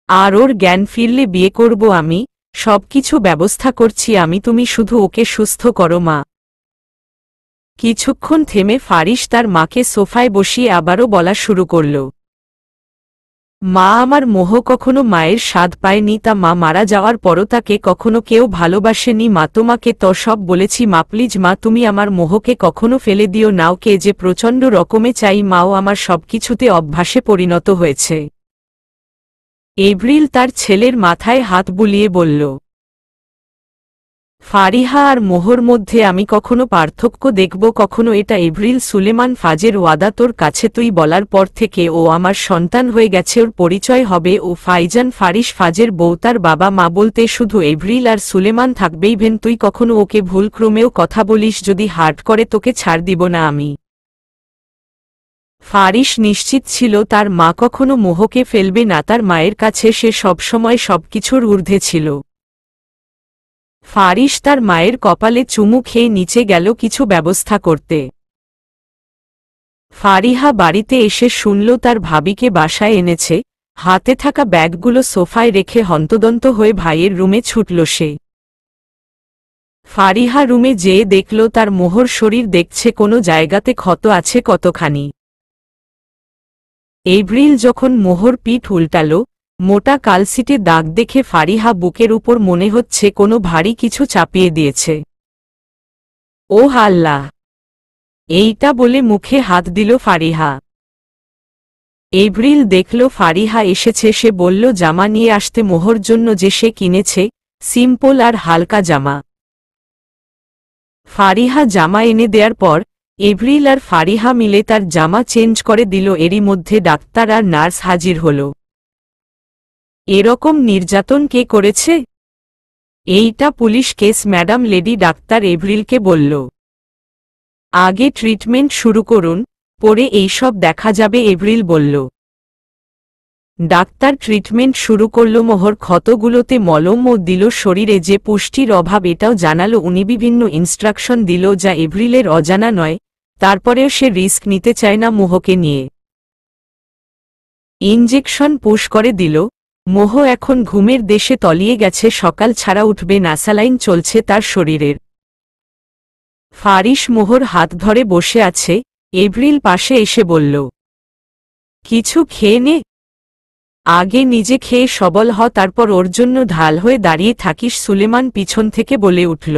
আর ওর জ্ঞান ফিরলে বিয়ে করব আমি, সবকিছু ব্যবস্থা করছি আমি, তুমি শুধু ওকে সুস্থ করো মা। কিছুক্ষণ থেমে ফারিস তার মাকে সোফায় বসিয়ে আবারও বলা শুরু করল, মা, আমার মোহ কখনো মায়ের স্বাদ পায়নি। তা মা মারা যাওয়ার পরও তাকে কখনো কেউ ভালোবাসেনি মা। তোমাকে তো সব বলেছি মা, প্লিজ মা, তুমি আমার মোহকে কখনো ফেলে দিও না। ওকে যে প্রচণ্ড রকমে চাই মাও, আমার সবকিছুতে অভ্যাসে পরিণত হয়েছে। এপ্রিল তার ছেলের মাথায় হাত বুলিয়ে বলল, ফারিহা আর মোহর মধ্যে আমি কখনো পার্থক্য দেখব কখনো? এটা এপ্রিল, সুলেমান ফাজের ওয়াদা তোর কাছে তুই বলার পর থেকে ও আমার সন্তান হয়ে গেছে, ওর পরিচয় হবে ও। ফাইজান ফারিস ফাজের বউ, তার বাবা মা বলতে শুধু এপ্রিল আর সুলেমান থাকবেই। ভেন তুই কখনো ওকে ভুলক্রমেও কথা বলিস, যদি হার্ট করে তোকে ছাড় দিব না আমি। ফারিস নিশ্চিত ছিল তার মা কখনো মোহকে ফেলবে না। তার মায়ের কাছে সে সবসময় সবকিছুর ঊর্ধ্বে ছিল। ফারিস তার মায়ের কপালে চুমু খেয়ে নিচে গেল কিছু ব্যবস্থা করতে। ফারিহা বাড়িতে এসে শুনল তার ভাবিকে বাসায় এনেছে। হাতে থাকা ব্যাগগুলো সোফায় রেখে হন্তদন্ত হয়ে ভাইয়ের রুমে ছুটল সে। ফারিহা রুমে যেয়ে দেখল তার মোহর শরীর দেখছে কোনো জায়গাতে ক্ষত আছে কতখানি। এপ্রিল যখন মোহর পিঠ উল্টাল, মোটা কালসিটে দাগ দেখে ফারিহা বুকের উপর মনে হচ্ছে কোনো ভারী কিছু চাপিয়ে দিয়েছে। ও আল্লাহ, এইটা বলে মুখে হাত দিল ফারিহা। এপ্রিল দেখল ফারিহা এসেছে। সে বলল জামা নিয়ে আসতে, মোহর জন্য যে সে কিনেছে, সিম্পল আর হালকা জামা। ফারিহা জামা এনে দেওয়ার পর এপ্রিল আর ফারিহা মিলে তার জামা চেঞ্জ করে দিল। এরই মধ্যে ডাক্তার আর নার্স হাজির হল। এরকম নির্যাতন কে করেছে? এইটা police case madam, lady doctor এপ্রিলকে বলল। আগে ট্রিটমেন্ট শুরু করুন, পরে এইসব দেখা যাবে, এপ্রিল বলল। ডাক্তার ট্রিটমেন্ট শুরু করল। মোহর ক্ষতগুলোতে মলম ও দিল। শরীরে যে পুষ্টির অভাব এটাও জানালো উনি। বিভিন্ন ইনস্ট্রাকশন দিল যা এপ্রিলের অজানা নয়। তারপরেও সে রিস্ক নিতে চায় না মোহকে নিয়ে। ইনজেকশন পুশ করে দিল। মোহ এখন ঘুমের দেশে তলিয়ে গেছে, সকাল ছাড়া উঠবে না। স্যালাইন চলছে তার শরীরের। ফারিস মোহর হাত ধরে বসে আছে। এপ্রিল পাশে এসে বলল, কিছু খেয়ে নে, আগে নিজে খেয়ে সবল হ, তারপর ওর জন্য ঢাল হয়ে দাঁড়িয়ে থাকিস। সুলেমান পিছন থেকে বলে উঠল,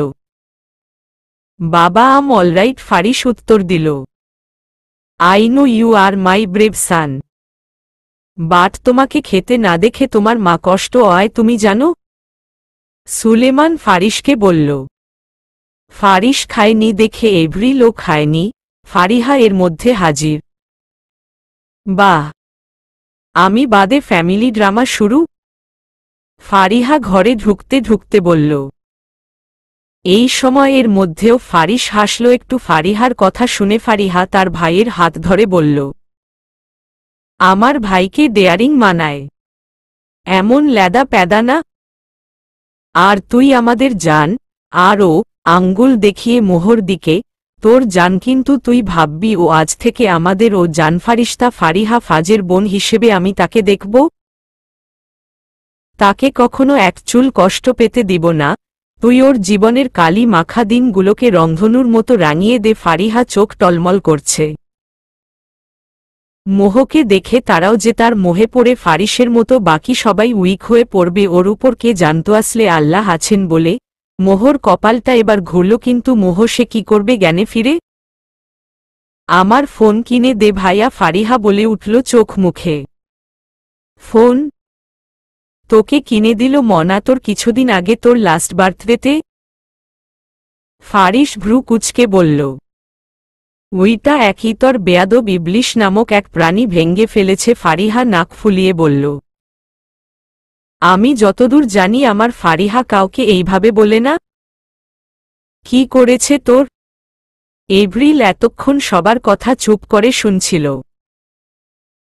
বাবা, আম অলরাইট। ফারিস উত্তর দিল, I know you are my brave son, but তোমাকে খেতে না দেখে তোমার মা কষ্ট হয়, তুমি জানো? সুলেমান ফারিসকে বলল। ফারিস খায়নি দেখে এপ্রিলও খায়নি। ফারিহা এর মধ্যে হাজির। বাহ, আমি বাদে ফ্যামিলি ড্রামা শুরু? ফারিহা ঘরে ঢুকতে ঢুকতে বলল। এই সময়ের মধ্যেও ফারিস হাসল একটু ফারিহার কথা শুনে। ফারিহা তার ভাইয়ের হাত ধরে বলল, আমার ভাইকে ডেয়ারিং মানায়, এমন ল্যাদা প্যাদা না। আর তুই আমাদের জান। আর ও আঙ্গুল দেখিয়ে মোহর দিকে, তোর জান, কিন্তু তুই ভাববি ও আজ থেকে আমাদের ও জান। ফারিস্তা ফারিহা ফাজের বোন হিসেবে আমি তাকে দেখব, তাকে কখনো এক চুল কষ্ট পেতে দিব না। তুই ওর জীবনের কালি মাখা দিনগুলোকে রংধনুর মতো রাঙিয়ে দে। ফারিহা চোখ টলমল করছে। মোহকে দেখে তারাও যে তার মোহে পড়ে ফারিসের মতো বাকি সবাই উইক হয়ে পড়বে ওর উপর কে জানতো। আসলে আল্লাহ আছেন বলে মোহর কপালটা এবার ঘুরল, কিন্তু মোহ সে কি করবে জ্ঞানে ফিরে? আমার ফোন কিনে দে ভাইয়া, ফারিহা বলে উঠল চোখ মুখে। ফোন? তোকে কিনে দিল মনা তোর কিছুদিন আগে তোর লাস্ট বার্থডেতে? ফারিস ভ্রু কুচকে বলল। উইটা একই তোর বেয়াদব ইবলিশ নামক এক প্রাণী ভেঙ্গে ফেলেছে, ফারিহা নাক ফুলিয়ে বলল। আমি যতদূর জানি আমার ফারিহা কাউকে এইভাবে বলে না। কি করেছে তোর? এপ্রিল এতক্ষণ সবার কথা চুপ করে শুনছিল।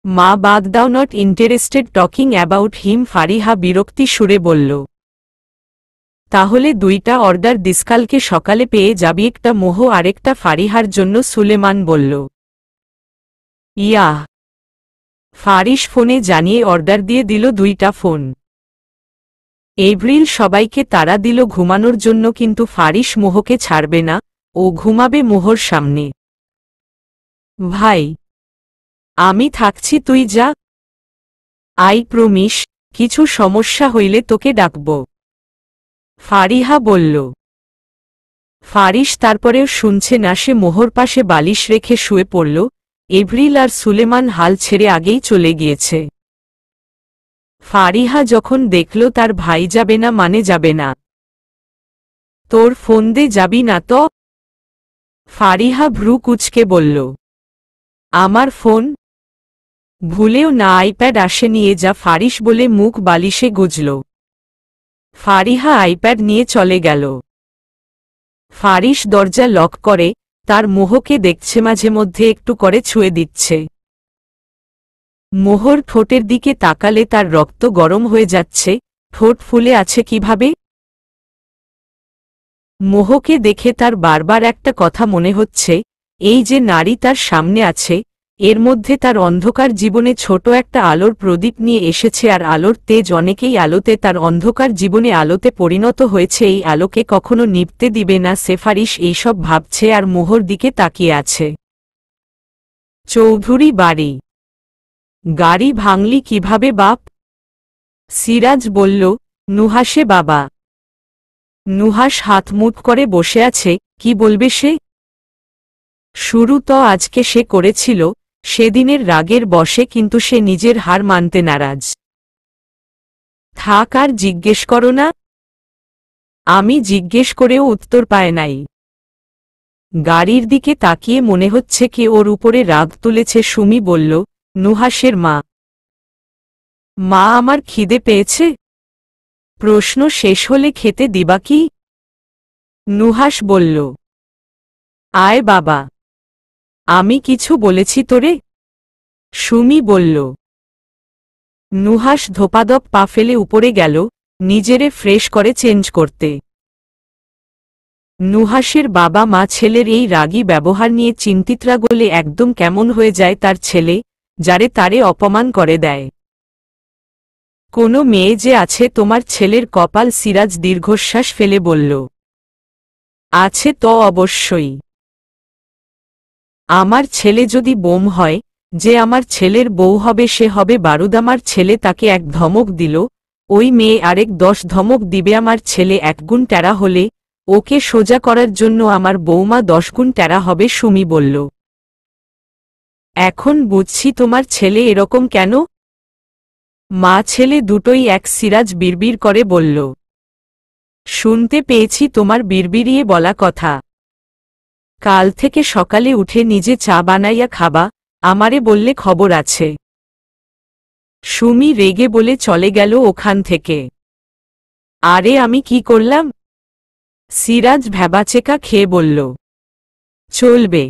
মা বাদ দাও, not interested talking about him, Fariha বিরক্তি সুরে বলল। তাহলে দুইটা অর্ডার দিসকালকে সকালে পেয়ে যাবি, একটা মোহ আরেকটা ফারিহার জন্য, সুলেমান বলল। ইয়া। ফারিস ফোনে জানিয়ে অর্ডার দিয়ে দিল দুইটা ফোন। এপ্রিল সবাইকে তাড়া দিল ঘুমানোর জন্য, কিন্তু ফারিস মোহকে ছাড়বে না, ও ঘুমাবে মোহর সামনে। ভাই, আমি থাকছি, তুই যা। আই প্রমিস, কিছু সমস্যা হইলে তোকে ডাকব, ফারিহা বলল। ফারিস তারপরেও শুনছে না, সে মোহর পাশে বালিশ রেখে শুয়ে পড়ল। এপ্রিল আর সুলেমান হাল ছেড়ে আগেই চলে গিয়েছে। ফারিহা যখন দেখল তার ভাই যাবে না মানে যাবে না। তোর ফোন দে, যাবি না তো? ফারিহা ভ্রু কুচকে বলল। আমার ফোন? ভুলেও না আইপ্যাড আসে, নিয়ে যা, ফারিস বলে মুখ বালিশে গুজল। ফারিহা আইপ্যাড নিয়ে চলে গেল। ফারিস দরজা লক করে, তার মোহকে দেখছে, মাঝে মধ্যে একটু করে ছুঁয়ে দিচ্ছে। মোহর ঠোঁটের দিকে তাকালে তার রক্ত গরম হয়ে যাচ্ছে। ঠোঁট ফুলে আছে কিভাবে? মোহকে দেখে তার বারবার একটা কথা মনে হচ্ছে, এই যে নারী তার সামনে আছে, এর মধ্যে তার অন্ধকার জীবনে ছোট একটা আলোর প্রদীপ নিয়ে এসেছে, আর আলোর তেজ অনেকেই আলোতে, তার অন্ধকার জীবনে আলোতে পরিণত হয়েছে, এই আলোকে কখনো নিভতে দিবে না সে। ফারিস এইসব ভাবছে আর মোহর দিকে তাকিয়ে আছে। চৌধুরী বাড়ি। গাড়ি ভাঙলি কিভাবে বাপ? সিরাজ বলল। নুহাসে বাবা। নুহাস হাত মুঠ করে বসে আছে, কি বলবে সে? শুরু তো আজকে সে করেছিল, সেদিনের রাগের বশে, কিন্তু সে নিজের হার মানতে নারাজ। থাক, আর জিজ্ঞেস করো না। আমি জিজ্ঞেস করেও উত্তর পায় নাই। গাড়ির দিকে তাকিয়ে মনে হচ্ছে কে ওর উপরে রাগ তুলেছে। সুমি বলল, নুহাসের মা। মা, আমার খিদে পেয়েছে। প্রশ্ন শেষ হলে খেতে দিবা কি? নুহাস বলল। আয় বাবা। আমি কিছু বলেছি তোরে? সুমি বলল। নুহাস ধোপাধপ পা ফেলে উপরে গেল, নিজেরে ফ্রেশ করে চেঞ্জ করতে। নুহাসের বাবা মা ছেলের এই রাগী ব্যবহার নিয়ে চিন্তিতরা, গলে একদম কেমন হয়ে যায় তার ছেলে, যারে তারে অপমান করে দেয়। কোনো মেয়ে যে আছে তোমার ছেলের কপাল। সিরাজ দীর্ঘশ্বাস ফেলে বলল। আছে তো অবশ্যই। আমার ছেলে যদি বোম হয়, যে আমার ছেলের বউ হবে সে হবে বারুদ। আমার ছেলে তাকে এক ধমক দিল, ওই মেয়ে আরেক 10 ধমক দিবে। আমার ছেলে 1 গুণ টেরা হলে, ওকে সোজা করার জন্য আমার বৌমা 10 গুণ টেরা হবে। সুমি বলল। এখন বুঝছি তোমার ছেলে এরকম কেন। মা ছেলে দুটোই এক। সিরাজ বিড়বিড় করে বলল। শুনতে পেয়েছি তোমার বিড়বিড়িয়ে বলা কথা। কাল থেকে সকালে উঠে নিজে চা বানাইয়া খাবা, আমারে বললে খবর আছে। সুমি রেগে বলে চলে গেল ওখান থেকে। আরে আমি কি করলাম? সিরাজ ভ্যাবাচেকা খেয়ে বলল। চলবে।